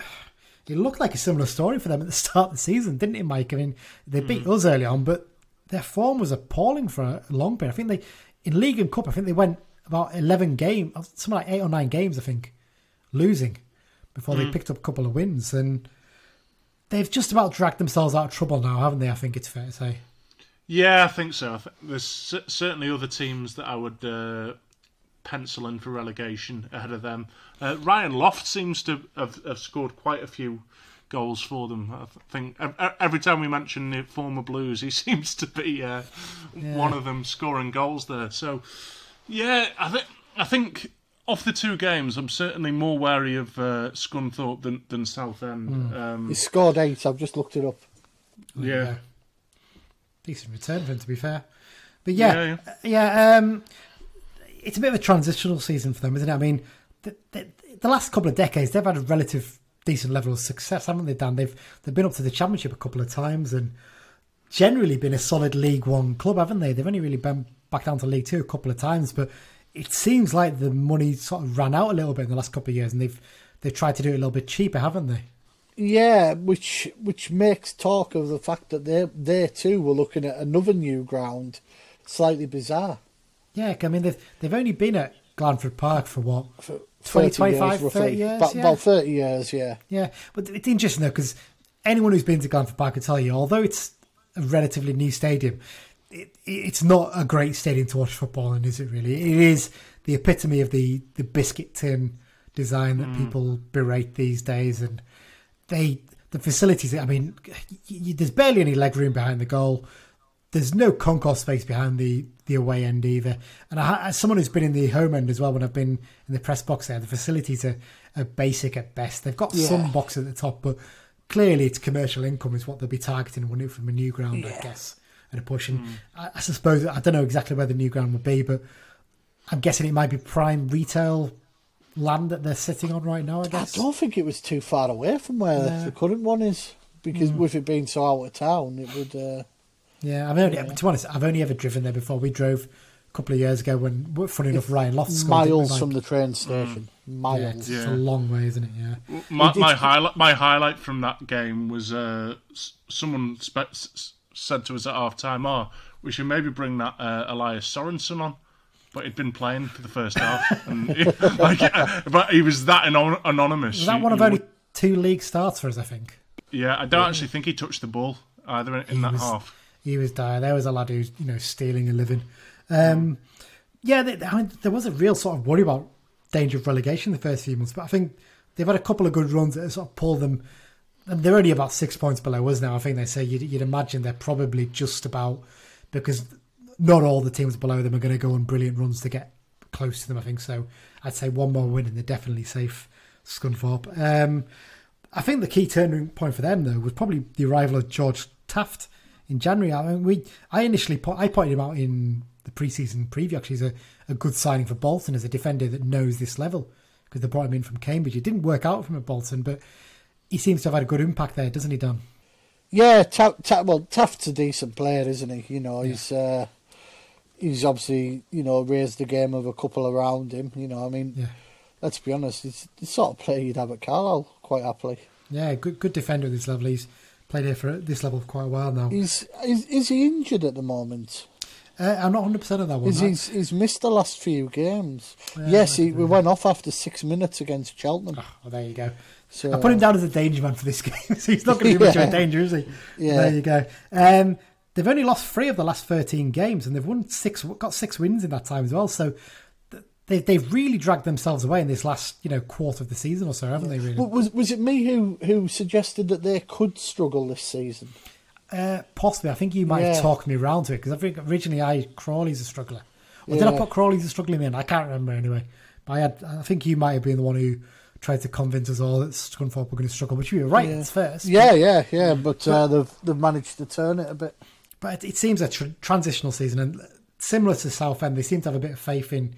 It looked like a similar story for them at the start of the season, didn't it, Mike? I mean, they beat us early on, but their form was appalling for a long period. I think in League and Cup, I think they went about 11 games, something like 8 or 9 games, I think, losing before they picked up a couple of wins. And they've just about dragged themselves out of trouble now, haven't they? I think it's fair to say. Yeah, I think so. There's certainly other teams that I would pencil in for relegation ahead of them. Ryan Loft seems to have scored quite a few goals for them. I think every time we mention the former Blues, he seems to be one of them scoring goals there. So, yeah, I think of the two games, I'm certainly more wary of Scunthorpe than Southend. He scored 8. I've just looked it up. Yeah. Decent return for him, to be fair. But it's a bit of a transitional season for them, isn't it? I mean, the last couple of decades, they've had a relative decent level of success, haven't they, Dan? They've been up to the Championship a couple of times and generally been a solid League One club, haven't they? They've only really been back down to League Two a couple of times, but it seems like the money sort of ran out a little bit in the last couple of years, and they've tried to do it a little bit cheaper, haven't they? Yeah, which makes talk of the fact that they too were looking at another new ground slightly bizarre. Yeah, I mean, they've only been at Glanford Park for what? For 25, 30 years? About 30 years, yeah. Yeah, but it's interesting though, because anyone who's been to Glanford Park can tell you, although it's a relatively new stadium, it's not a great stadium to watch football in, is it really? It is the epitome of the biscuit tin design that people berate these days, and the facilities, I mean, there's barely any leg room behind the goal. There's no concourse space behind the away end either. And as someone who's been in the home end as well, when I've been in the press box there, the facilities are basic at best. They've got some box at the top, but clearly it's commercial income is what they'll be targeting from a new ground, I guess, at a push. And I suppose, I don't know exactly where the new ground would be, but I'm guessing it might be prime retail land that they're sitting on right now, I guess. I don't think it was too far away from where the current one is, because with it being so out of town, it would... Yeah, to be honest, I've only ever driven there before. We drove a couple of years ago when, funny enough, Ryan Loft scored. Miles from the train station. Miles. Yeah, it's a long way, isn't it? Yeah. My highlight from that game was someone said to us at half time, we should maybe bring that Elias Sorensen on. But he'd been playing for the first half. And but he was that anonymous. Was that one of only 2 league starts for us, I think? Yeah, I don't actually think he touched the ball either in that half. He was dire. There was a lad who's stealing a living. There was a real sort of worry about danger of relegation the first few months, but I think they've had a couple of good runs that sort of pulled them. And they're only about 6 points below us now. I think they say you'd imagine they're probably just about, because not all the teams below them are going to go on brilliant runs to get close to them. I think so. I'd say one more win and they're definitely safe. Scunthorpe. I think the key turning point for them though was probably the arrival of George Taft in January. I mean, I pointed him out in the pre-season preview. Actually, as a good signing for Bolton as a defender that knows this level, because they brought him in from Cambridge. It didn't work out from at Bolton, but he seems to have had a good impact there, doesn't he, Dan? Yeah, Taft's a decent player, isn't he? He's obviously raised the game of a couple around him. Let's be honest, he's the sort of player you'd have at Carlisle quite happily. Yeah, good defender at this level. He's played here for this level for quite a while now. Is he injured at the moment? I'm not 100% of that one. He's missed the last few games. We went off after 6 minutes against Cheltenham. Oh, there you go. So I put him down as a danger man for this game, so he's not going to be much of a danger, is he? Yeah. There you go. They've only lost 3 of the last 13 games, and they've got 6 wins in that time as well. So they've really dragged themselves away in this last quarter of the season or so, haven't they? Really? Was it me who suggested that they could struggle this season? Possibly. I think you might have talked me around to it, because I think originally Crawley's a struggler. Or did I put Crawley's a struggling in? I can't remember anyway. But I think you might have been the one who tried to convince us all that Scunthorpe were going to struggle, which you were right at first. Yeah. But they've managed to turn it a bit. But it seems a transitional season, and similar to Southend, they seem to have a bit of faith in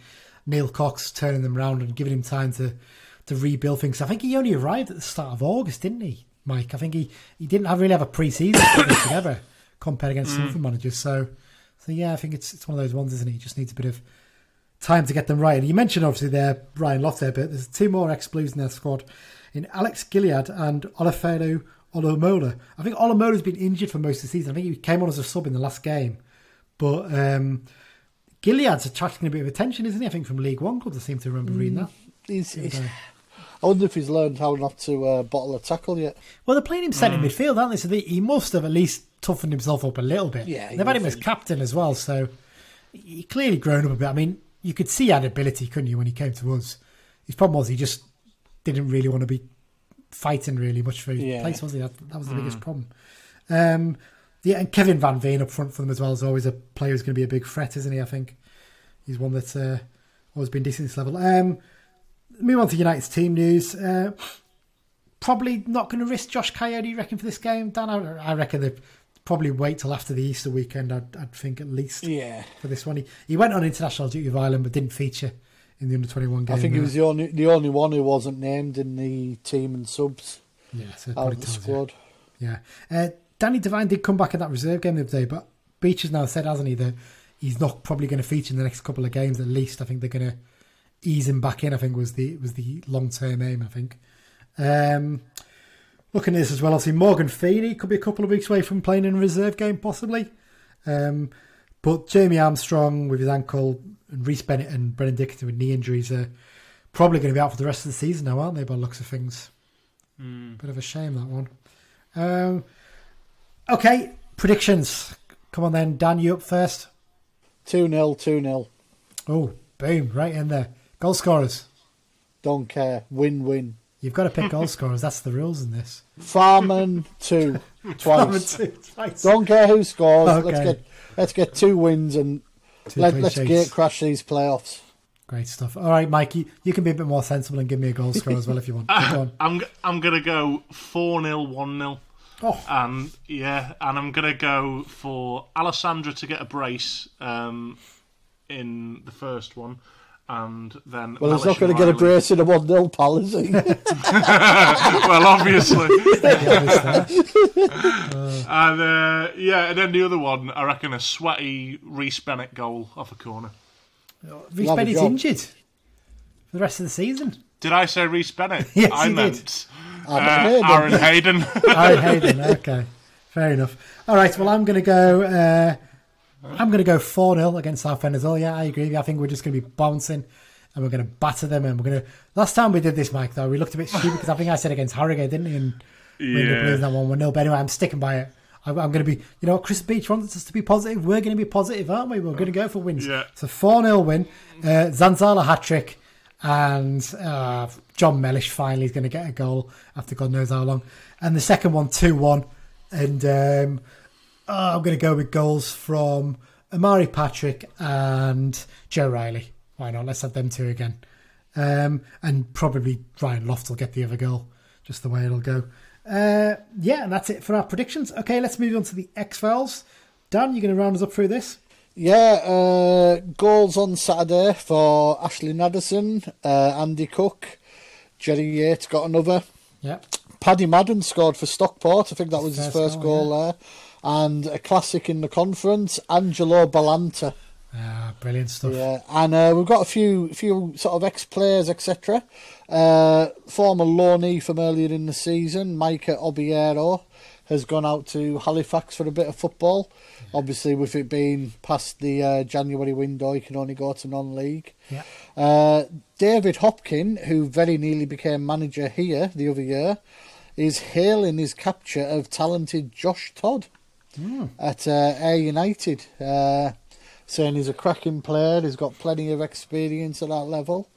Neil Cox turning them around and giving him time to rebuild things. I think he only arrived at the start of August, didn't he, Mike? I think he didn't really have a pre-season together compared against some other managers. So yeah, I think it's one of those ones, isn't it? He just needs a bit of time to get them right. And you mentioned obviously there Ryan Loft there, but there's 2 more ex-Blues in their squad, in Alex Gilead and Olufedo Olomola. I think Olomola's been injured for most of the season. I think he came on as a sub in the last game, but Gilead's attracting a bit of attention, isn't he? I think from League One clubs. I seem to remember reading that. I wonder if he's learned how not to bottle a tackle yet. Well, they're playing him centre midfield, aren't they? So he must have at least toughened himself up a little bit. Yeah, they've had him as captain as well, so he clearly grown up a bit. I mean, you could see he had ability, couldn't you, when he came to us? His problem was he just didn't really want to be fighting really much for his place, was he? That was the biggest problem. And Kevin Van Veen up front for them as well is always a player who's going to be a big threat, isn't he? I think he's one that's always been decent at this level. Move on to United's team news. Probably not going to risk Josh Coyote, you reckon, for this game, Dan? I reckon they'd probably wait till after the Easter weekend, I'd think, at least, for this one. He went on international duty with Ireland but didn't feature in the under-21 game. I think he was the only one who wasn't named in the team and subs out of the squad. Yeah. Danny Devine did come back in that reserve game the other day, but Beach has now said, hasn't he, that he's not probably going to feature in the next couple of games at least. I think they're going to ease him back in, I think was the long-term aim, I think. Looking at this as well, obviously Morgan Feeney could be a couple of weeks away from playing in a reserve game, possibly. But Jamie Armstrong with his ankle, and Reece Bennett and Brennan Dickinson with knee injuries are probably going to be out for the rest of the season now, aren't they, by the looks of things? Bit of a shame, that one. Okay, predictions. Come on then, Dan, you up first. 2-0, 2-0. Oh, boom, right in there. Goal scorers. Don't care. Win-win. You've got to pick goal scorers. That's the rules in this. Farman 2 twice. Don't care who scores. Okay. Let's get 2 wins and let's gate crash these playoffs. Great stuff. All right, Mikey, you can be a bit more sensible and give me a goal score as well if you want. Go on. I'm gonna go 4-0, 1-0. Oh. And I'm gonna go for Alessandra to get a brace in the first one. And then he's not going to get a brace in a 1-0, pal, is he? Well, obviously. And then the other one, I reckon a sweaty Reece Bennett goal off a corner. Reece Bennett's injured for the rest of the season. Did I say Reece Bennett? Yes, I meant Aaron Hayden. Aaron Hayden, okay. Fair enough. All right, well, I'm going to go 4-0 against Southend as well. Yeah, I agree. I think we're just going to be bouncing and we're going to batter them. And we're going to. Last time we did this, Mike, though, we looked a bit stupid because I think I said against Harrogate, didn't we? And we ended up losing that 1-0. But anyway, I'm sticking by it. I'm going to be, Chris Beach wants us to be positive. We're going to be positive, aren't we? We're going to go for wins. Yeah. It's a 4-0 win. Zanzala hat-trick. And John Mellish finally is going to get a goal after God knows how long. And the second one, 2-1. And I'm going to go with goals from Amari Patrick and Joe Riley. Why not? Let's have them two again. And probably Ryan Loft will get the other goal, just the way it'll go. And that's it for our predictions. Okay, let's move on to the X-Files. Dan, you going to round us up through this? Yeah, goals on Saturday for Ashley Naderson, Andy Cook, Jerry Yates got another. Yeah. Paddy Madden scored for Stockport. I think that was his first goal there. And a classic in the conference, Angelo Balanta. Brilliant stuff. Yeah, and we've got a few sort of ex-players, etc. Former loanee from earlier in the season, Micah Obiero, has gone out to Halifax for a bit of football. Yeah. Obviously, with it being past the January window, you can only go to non-league. Yeah. David Hopkin, who very nearly became manager here the other year, is hailing his capture of talented Josh Todd at Ayr United. Saying he's a cracking player, he's got plenty of experience at that level,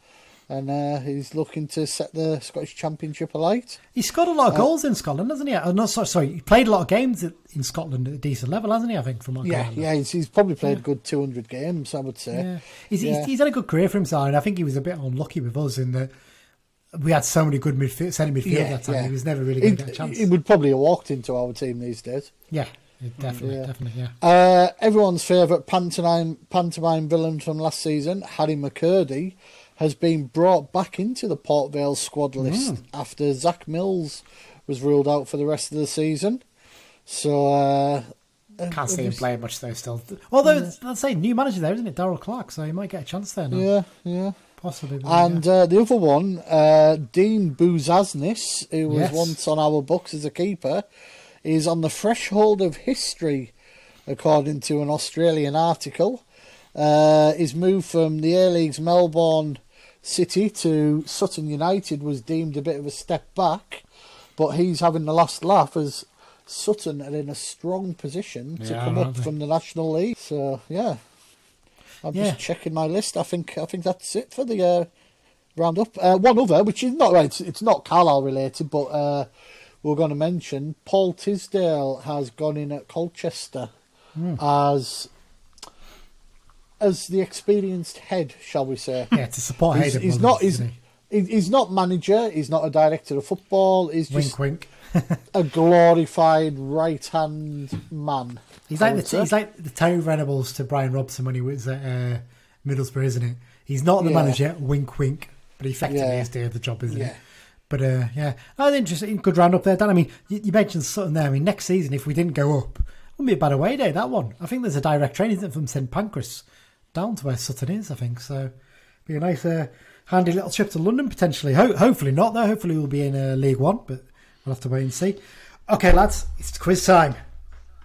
and he's looking to set the Scottish Championship alight. He's scored a lot of goals in Scotland, hasn't he? No, sorry, he played a lot of games in Scotland at a decent level, hasn't he? I think from what he's probably played a good 200 games, I would say. Yeah. He's had a good career for himself, and I think he was a bit unlucky with us in that we had so many good centre midfield that time. He was never really going to get a chance. He would probably have walked into our team these days. Yeah. Definitely. Everyone's favourite pantomime villain from last season, Harry McCurdy, has been brought back into the Port Vale squad list after Zach Mills was ruled out for the rest of the season. So can't see him playing much though. Still, although let's say new manager there, isn't it, Darryl Clark? So he might get a chance there now. Yeah. Possibly. And the other one, Dean Bouzaznis, who was once on our books as a keeper, is on the threshold of history, according to an Australian article. His move from the A-League's Melbourne City to Sutton United was deemed a bit of a step back, but he's having the last laugh as Sutton are in a strong position to come up from the National League. So yeah, I'm just checking my list. I think that's it for the roundup. One other, which is not right. It's not Carlisle related, but we're going to mention Paul Tisdale has gone in at Colchester as the experienced head, shall we say? Yeah, to support Hayden. He's not manager. He's not a director of football. He's just wink. a glorified right-hand man. He's like the Terry Venables to Brian Robson when he was at Middlesbrough, isn't it? He's not the manager, wink, wink, but he effectively is doing the job, isn't he? But interesting, good round up there, Dan. I mean, you mentioned Sutton there. I mean, next season, if we didn't go up, it wouldn't be a bad away day, that one. I think there's a direct train, isn't it, from St Pancras down to where Sutton is, I think. So, be a nice, handy little trip to London, potentially. Hopefully not, though. Hopefully we'll be in League One, but we'll have to wait and see. Okay, lads, it's quiz time.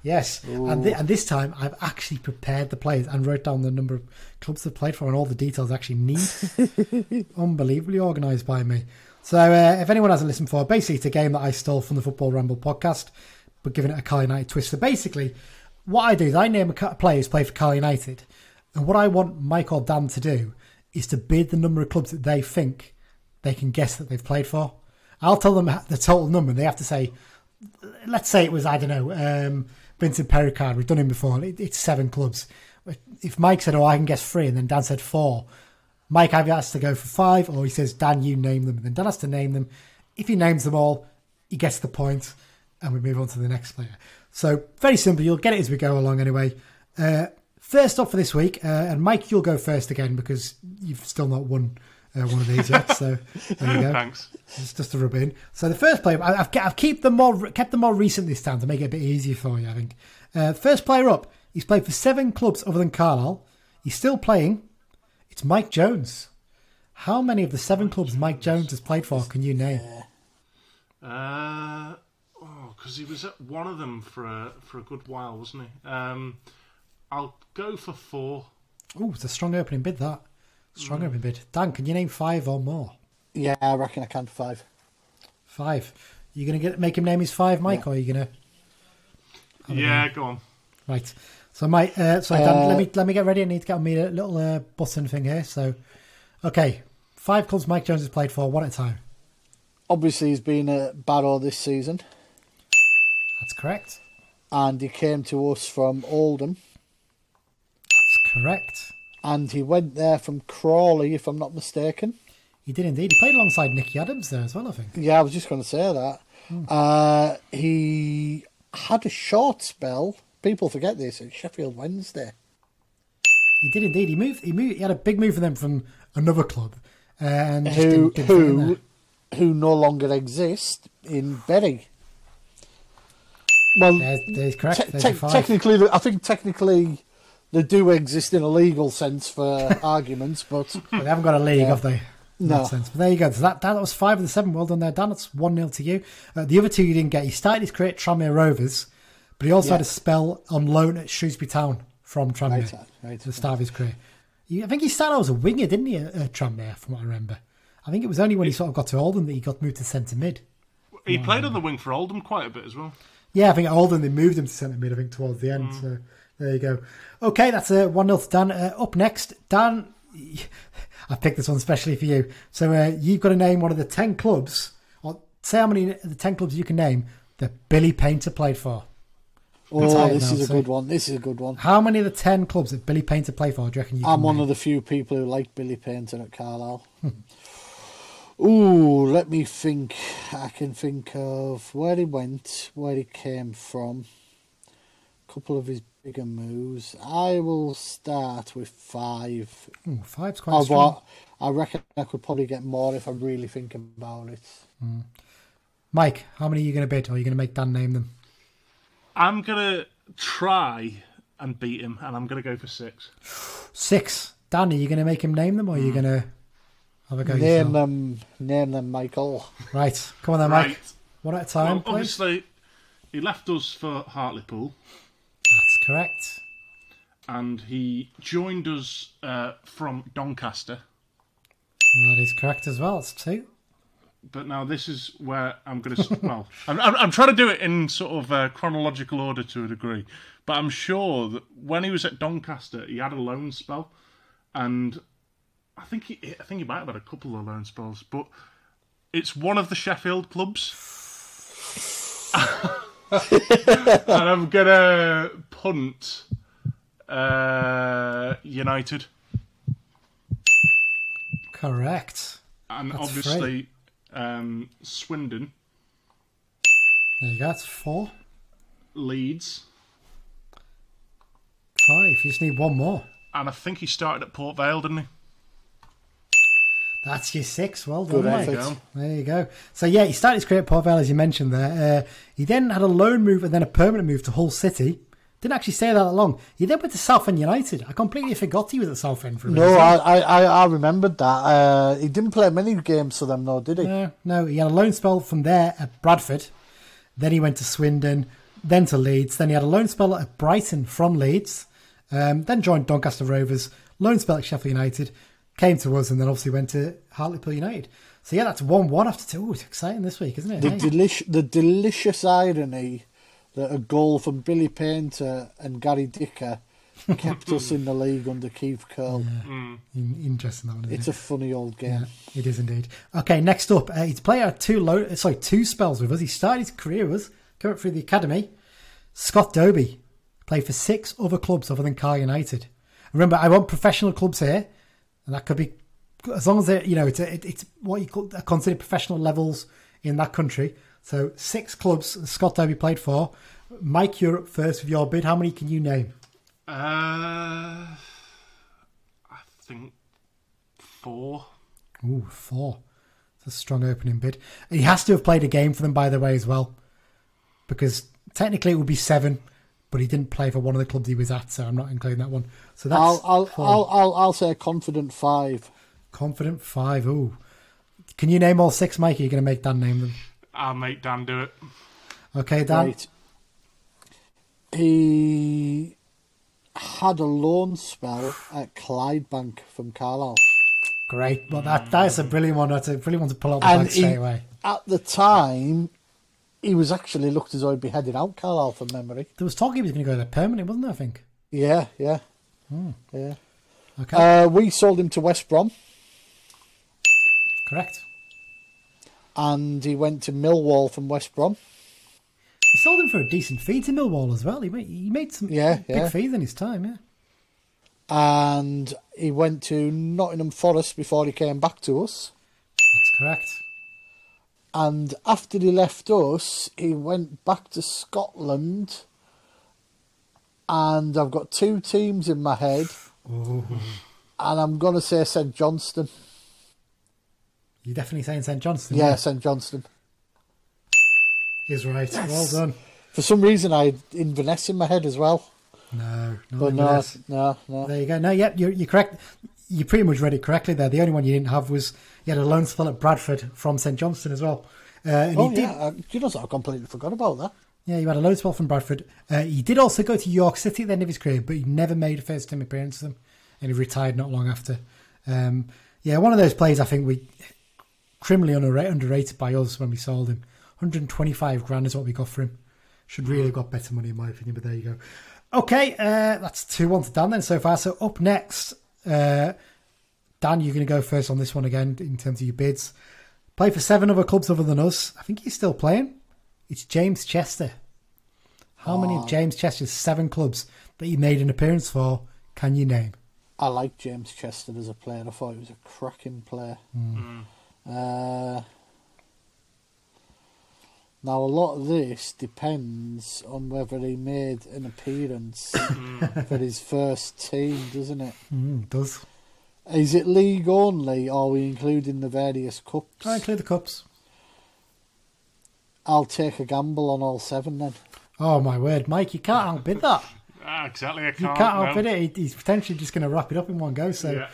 Yes, and this time I've actually prepared the players and wrote down the number of clubs they've played for and all the details I actually need. Unbelievably organised by me. So if anyone hasn't listened before, basically it's a game that I stole from the Football Ramble podcast, but giving it a Carl United twist. So basically, what I do is I name a player who's played for Carl United, and what I want Mike or Dan to do is to bid the number of clubs that they think they can guess that they've played for. I'll tell them the total number, and they have to say, let's say it was, I don't know, Vincent Pericard, we've done him before, it's 7 clubs. If Mike said, I can guess 3, and then Dan said 4, Mike either has to go for 5, or he says, Dan, you name them, and then Dan has to name them. If he names them all, he gets the point, and we move on to the next player. So, very simple, you'll get it as we go along anyway. First up for this week, and Mike, you'll go first again, because you've still not won one of these yet, so there you go. Thanks. It's just to rub in. So the first player, I've kept them more recent this time to make it a bit easier for you, I think. First player up, he's played for 7 clubs other than Carlisle. He's still playing. It's Mike Jones. How many of the 7 clubs Mike Jones has played for can you name? Because he was at one of them for a good while, wasn't he? I'll go for 4. Oh, it's a strong opening bid, that. Strong opening bid. Dan, can you name 5 or more? Yeah, I reckon I can. 5. 5. You going to make him name his 5, Mike, or are you going to... Yeah, go on. Right. So, Mike, Dan, let me get ready. I need to get on me a little button thing here. So, okay. 5 clubs Mike Jones has played for, one at a time. Obviously, he's been at Barrow this season. That's correct. And he came to us from Oldham. That's correct. And he went there from Crawley, if I'm not mistaken. He did indeed. He played alongside Nicky Adams there as well, I think. Yeah, I was just going to say that. He had a short spell. People forget this at Sheffield Wednesday. He did indeed. He had a big move for them from another club, and who no longer exist in Bury. Well, there's correct. Technically, I think they do exist in a legal sense for arguments, but they haven't got a league, have they? In No. that sense. But there you go. So that was 5 of the 7. Well done there, Dan. That's 1-0 to you. The other 2 you didn't get. He started his career at Tranmere Rovers, but he also had a spell on loan at Shrewsbury Town from Tranmere at the start of his career. I think he started as a winger, didn't he, at Tranmere, from what I remember. I think it was only when he sort of got to Oldham that he got moved to centre mid. He played on the wing for Oldham quite a bit as well. Yeah, I think at Oldham they moved him to centre mid, I think, towards the end. So there you go. Okay, that's 1-0 to Dan. Up next, Dan, I picked this one especially for you. So you've got to name one of the 10 clubs, or say how many of the 10 clubs you can name that Billy Painter played for. This is a good one. This is a good one. How many of the 10 clubs that Billy Painter played for do you reckon you can I'm one name? of the few people who like Billy Painter at Carlisle. Ooh, let me think. I can think of where he went, where he came from, a couple of his bigger moves. I will start with 5. Ooh, 5's quite strong. I reckon I could probably get more if I really think about it. Mike, how many are you going to bid, or are you going to make Dan name them? I'm going to try and beat him, and I'm going to go for 6. 6. Dan, are you going to make him name them, or are you going to have a go Name yourself? Name them, Michael. Right, come on then, Mike. One at a time, Well, please. obviously, he left us for Hartlepool. That's correct. and he joined us from Doncaster. That is correct as well. It's 2. But now this is where I'm going to... Well, I'm trying to do it in sort of chronological order to a degree. But I'm sure that when he was at Doncaster, he had a loan spell. And I think he might have had a couple of loan spells. But it's one of the Sheffield clubs. And I'm going to punt United. Correct. And That's obviously... Swindon. There you go, that's 4. Leeds. 5. You just need one more. And I think he started at Port Vale, didn't he? That's your 6. Well done, Good mate. effort. There you go. So, yeah, he started his career at Port Vale, as you mentioned there. He then had a loan move and then a permanent move to Hull City. Didn't actually stay there that long. He then went to Southend United. I completely forgot he was at Southend for a minute. No, I remembered that. He didn't play many games for them, though, did he? No, he had a loan spell from there at Bradford. Then he went to Swindon, then to Leeds. Then he had a loan spell at Brighton from Leeds. Then joined Doncaster Rovers. Loan spell at Sheffield United. Came to us and then obviously went to Hartlepool United. So yeah, that's 1-1 after 2. Ooh, it's exciting this week, isn't it? The delicious irony that a goal from Billy Painter and Gary Dicker kept us in the league under Keith Curl. Yeah. Interesting, that one, isn't It's it? a funny old game. Yeah, it is indeed. Okay, next up, he's played out 2 spells with us. He started his career with us, came up through the academy. Scott Dobie played for 6 other clubs other than Carl United. Remember, I want professional clubs here, and that could be as long as it's what you consider professional levels in that country. So 6 clubs Scott Dobie played for. Mike, you're up first with your bid. How many can you name? I think 4. Ooh, 4. It's a strong opening bid. And he has to have played a game for them, by the way, as well. Because technically it would be 7, but he didn't play for one of the clubs he was at, so I'm not including that one. So that's I'll say a confident 5. Confident 5. Ooh. Can you name all 6, Mike? Are you going to make Dan name them? I'll make Dan do it. Okay, Dan. Right. He had a loan spell at Clydebank from Carlisle. Great. Well, that's a brilliant one. That's a brilliant one to pull out the bag straight away. At the time, he was actually looked as though he'd be heading out Carlisle from memory. There was talk he was going to go there permanently, wasn't there, I think? Yeah. Yeah. Okay. We sold him to West Brom. Correct. And he went to Millwall from West Brom. He sold him for a decent fee to Millwall as well. He made some big fees in his time, yeah. And he went to Nottingham Forest before he came back to us. That's correct. And after he left us, he went back to Scotland. And I've got 2 teams in my head. Ooh. And I'm going to say St Johnstone. You're definitely saying St Johnstone? Yeah, St Johnstone. He's right. Yes. Well done. For some reason, I had Inverness in my head as well. No. No. There you go. No, yeah, you're correct. You pretty much read it correctly there. The only one you didn't have was he had a loan spell at Bradford from St Johnstone as well. And you know, I completely forgot about that. Yeah, you had a loan spell from Bradford. He did also go to York City at the end of his career, but he never made a first team appearance for them, and he retired not long after. One of those players I think we criminally underrated by us when we sold him. 125 grand is what we got for him. Should really have got better money in my opinion, but there you go. Okay, that's 2-1 to Dan then so far. So up next, Dan, you're going to go first on this one again in terms of your bids. Play for 7 other clubs other than us. I think he's still playing. It's James Chester. How many of James Chester's 7 clubs that he made an appearance for can you name? I like James Chester as a player. I thought he was a cracking player. Now, a lot of this depends on whether he made an appearance for his first team, doesn't it? It does. Is it league only, or are we including the various cups? I include the cups. I'll take a gamble on all 7 then. Oh, my word. Mike, you can't outbid that. Exactly, I can't. You can't outbid it. He's potentially just going to wrap it up in one go. So,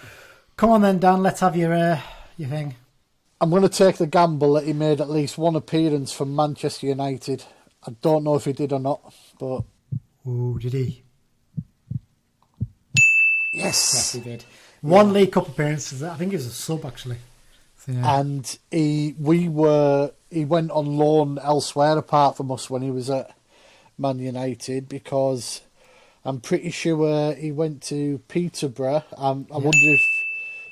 Come on then, Dan. Let's have your thing. I'm going to take the gamble that he made at least 1 appearance for Manchester United. I don't know if he did or not, but... Oh, did he? Yes, he did. One League Cup appearance. I think he was a sub, actually. So, yeah. And he went on loan elsewhere apart from us when he was at Man United, because I'm pretty sure he went to Peterborough. I wonder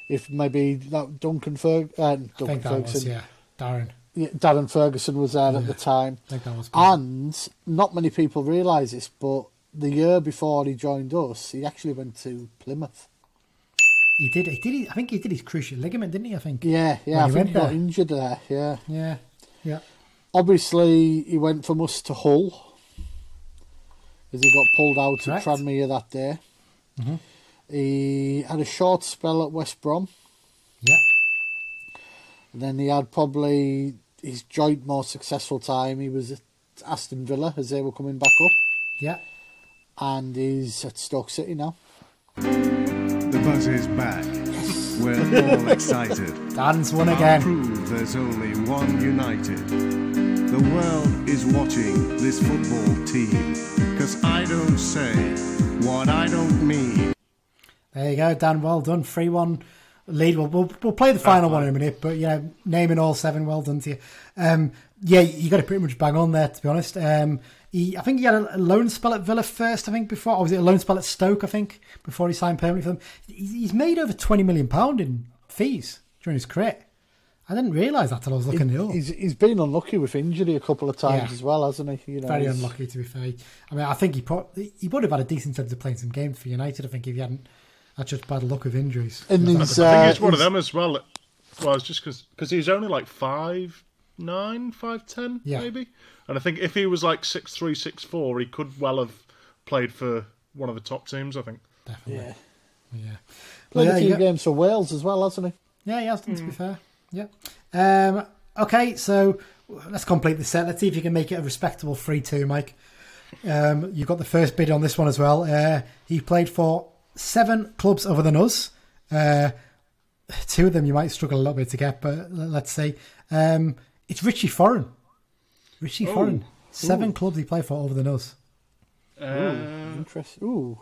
if maybe that Duncan Ferguson. Darren. Yeah, Darren Ferguson was there at the time. I think that was. And not many people realise this, but the year before he joined us, he actually went to Plymouth. He did. I think he did his cruciate ligament, didn't he? I think. Yeah. I think he got injured there. Yeah. Obviously, he went from us to Hull, as he got pulled out at Tranmere that day. Mm-hmm. He had a short spell at West Brom. Yeah. And then he had probably his joint most successful time. He was at Aston Villa as they were coming back up. Yeah. And he's at Stoke City now. The buzz is back. We're all excited. Dan's won again. Prove there's only one United. The world is watching this football team, because I don't say what I don't mean. There you go, Dan. Well done. 3-1 lead. We'll play the final one in a minute, but yeah, naming all 7. Well done to you. Yeah, you got it pretty much bang on there, to be honest. I think he had a loan spell at Villa first, I think, before. Or was it a loan spell at Stoke, I think, before he signed permanently for them? He's made over £20 million in fees during his career. I didn't realise that till I was looking it up. He's been unlucky with injury a couple of times as well, hasn't he? Very unlucky, to be fair. I mean, I think he would have had a decent chance of playing some games for United, I think, if he hadn't had such bad luck with injuries. And I think he's one of them as well. Well, it's just because he's only like 5'9", 5'10", maybe. And I think if he was like 6'3", 6'4", he could well have played for one of the top teams, I think. Definitely. Yeah. Played a few games for Wales as well, hasn't he? Yeah, he has done, to be fair. Yeah. Okay, so let's complete the set. Let's see if you can make it a respectable 3-2, Mike. You've got the first bid on this one as well. He played for 7 clubs other than us. 2 of them you might struggle a little bit to get, but let's see. It's Richie Foran. Richie Foran. 7 clubs he played for other than us. Interesting.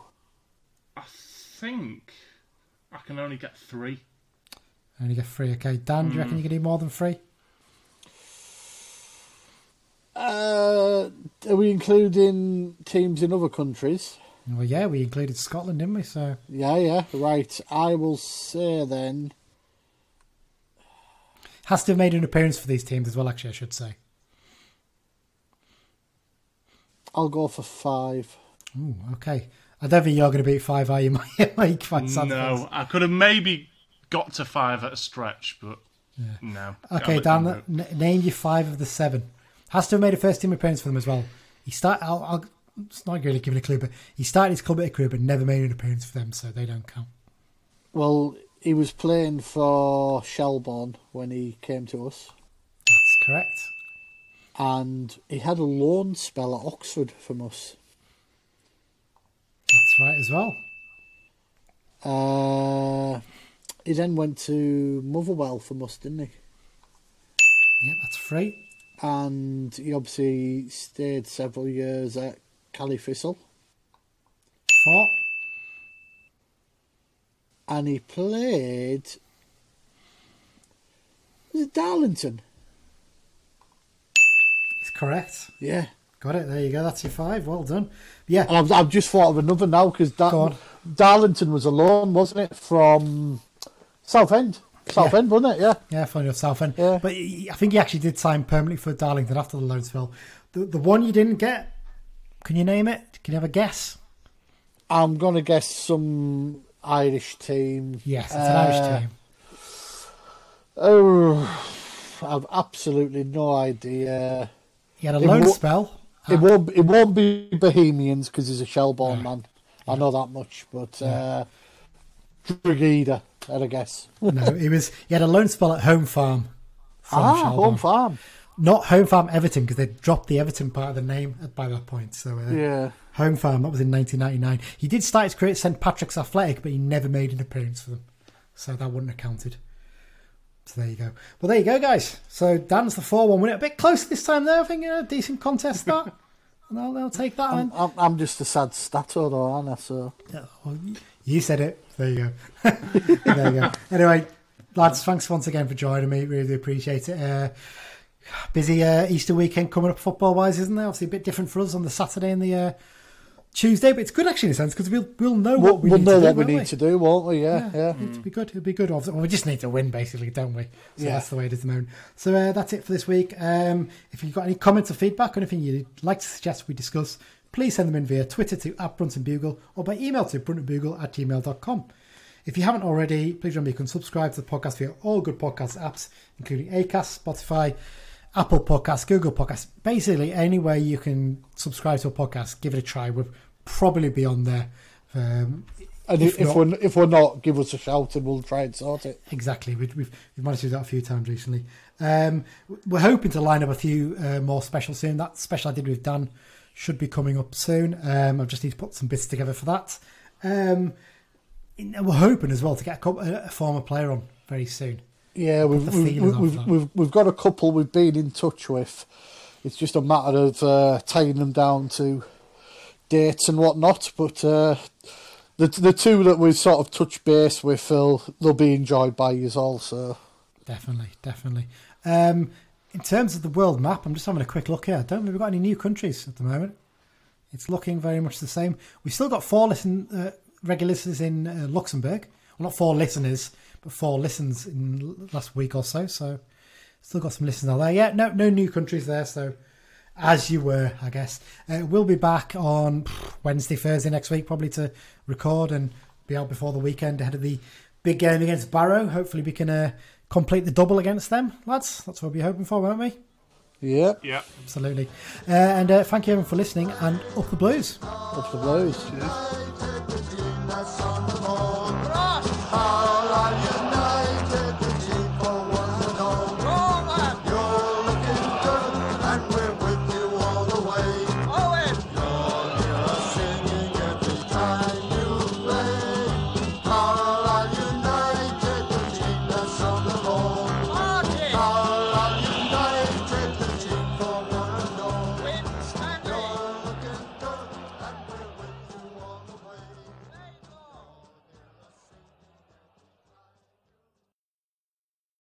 I think I can only get 3. Only get 3, okay. Dan, do you reckon you can do more than 3? Are we including teams in other countries? Well, yeah, we included Scotland, didn't we? So yeah, right. I will say then. Has to have made an appearance for these teams as well, actually, I should say. I'll go for 5. Ooh, okay. I don't think you're going to beat 5, are you, Mike? No, I could have maybe got to 5 at a stretch, but no. Okay, Dan, name your 5 of the 7. Has to have made a first team appearance for them as well. He started. It's not really giving a clue, but he started his club at a career but never made an appearance for them, so they don't count. Well, he was playing for Shelbourne when he came to us. That's correct. And he had a loan spell at Oxford from us. That's right as well. He then went to Motherwell from us, didn't he? Yeah, that's 3. And he obviously stayed several years at Califistle. 4. And he played... Was it Darlington? It's correct. Yeah. Got it. There you go. That's your 5. Well done. Yeah. And I've just thought of another now, because Darlington was a loan, wasn't it, from Southend? Southend, wasn't it? Yeah. Yeah, funny enough, Southend. Yeah. But I think he actually did sign permanently for Darlington after the loan spell. The one you didn't get, can you name it? Can you have a guess? I'm going to guess some Irish team. Yes, it's an Irish team. Oh, I've absolutely no idea. He had a loan spell. It won't be Bohemians because he's a Shelbourne man. Yeah. I know that much, but Drogheda, I'd guess. No, he had a loan spell at Home Farm. Shelbourne. Home Farm. Not Home Farm Everton, because they dropped the Everton part of the name by that point. So Home Farm, that was in 1999. He did start his career at St Patrick's Athletic, but he never made an appearance for them. So that wouldn't have counted. So there you go. Well, there you go, guys. So Dan's the 4-1 winner. A bit closer this time there. I think a decent contest, that. And I'll take that. I'm just a sad stato, though, aren't I? So. Well, you said it. There you go. There you go. Anyway, lads, thanks once again for joining me. Really appreciate it. Busy Easter weekend coming up football-wise, isn't there? Obviously a bit different for us on the Saturday and the Tuesday, but it's good actually in a sense because we'll know what we need to do, won't we? Yeah. It'll be good. It'll be good. Well, we just need to win, basically, don't we? So that's the way it is at the moment. So that's it for this week. If you've got any comments or feedback or anything you'd like to suggest we discuss, please send them in via Twitter to @BruntonBugle or by email to bruntonbugle@gmail.com. If you haven't already, please remember you can subscribe to the podcast via all good podcast apps, including Acast, Spotify, Apple Podcasts, Google Podcasts, basically anywhere you can subscribe to a podcast, give it a try. We'll probably be on there. And if we're not, give us a shout and we'll try and sort it. Exactly. We've managed to do that a few times recently. We're hoping to line up a few more specials soon. That special I did with Dan should be coming up soon. I just need to put some bits together for that. We're hoping as well to get a former player on very soon. Yeah, we've got a couple we've been in touch with. It's just a matter of tying them down to dates and whatnot. But the two that we've sort of touched base with, they'll be enjoyed by you also. Definitely. In terms of the world map, I'm just having a quick look here. I don't think we've got any new countries at the moment. It's looking very much the same. We've still got 4 regular listeners in Luxembourg. Well, not 4 listeners, but 4 listens in the last week or so. So still got some listeners out there. Yeah, no new countries there. So as you were, I guess. We'll be back on Wednesday, Thursday next week, probably to record and be out before the weekend ahead of the big game against Barrow. Hopefully we can complete the double against them, lads. That's what we'll be hoping for, won't we? Yeah. Absolutely. And thank you everyone for listening, and up the Blues. Up the Blues. Cheers.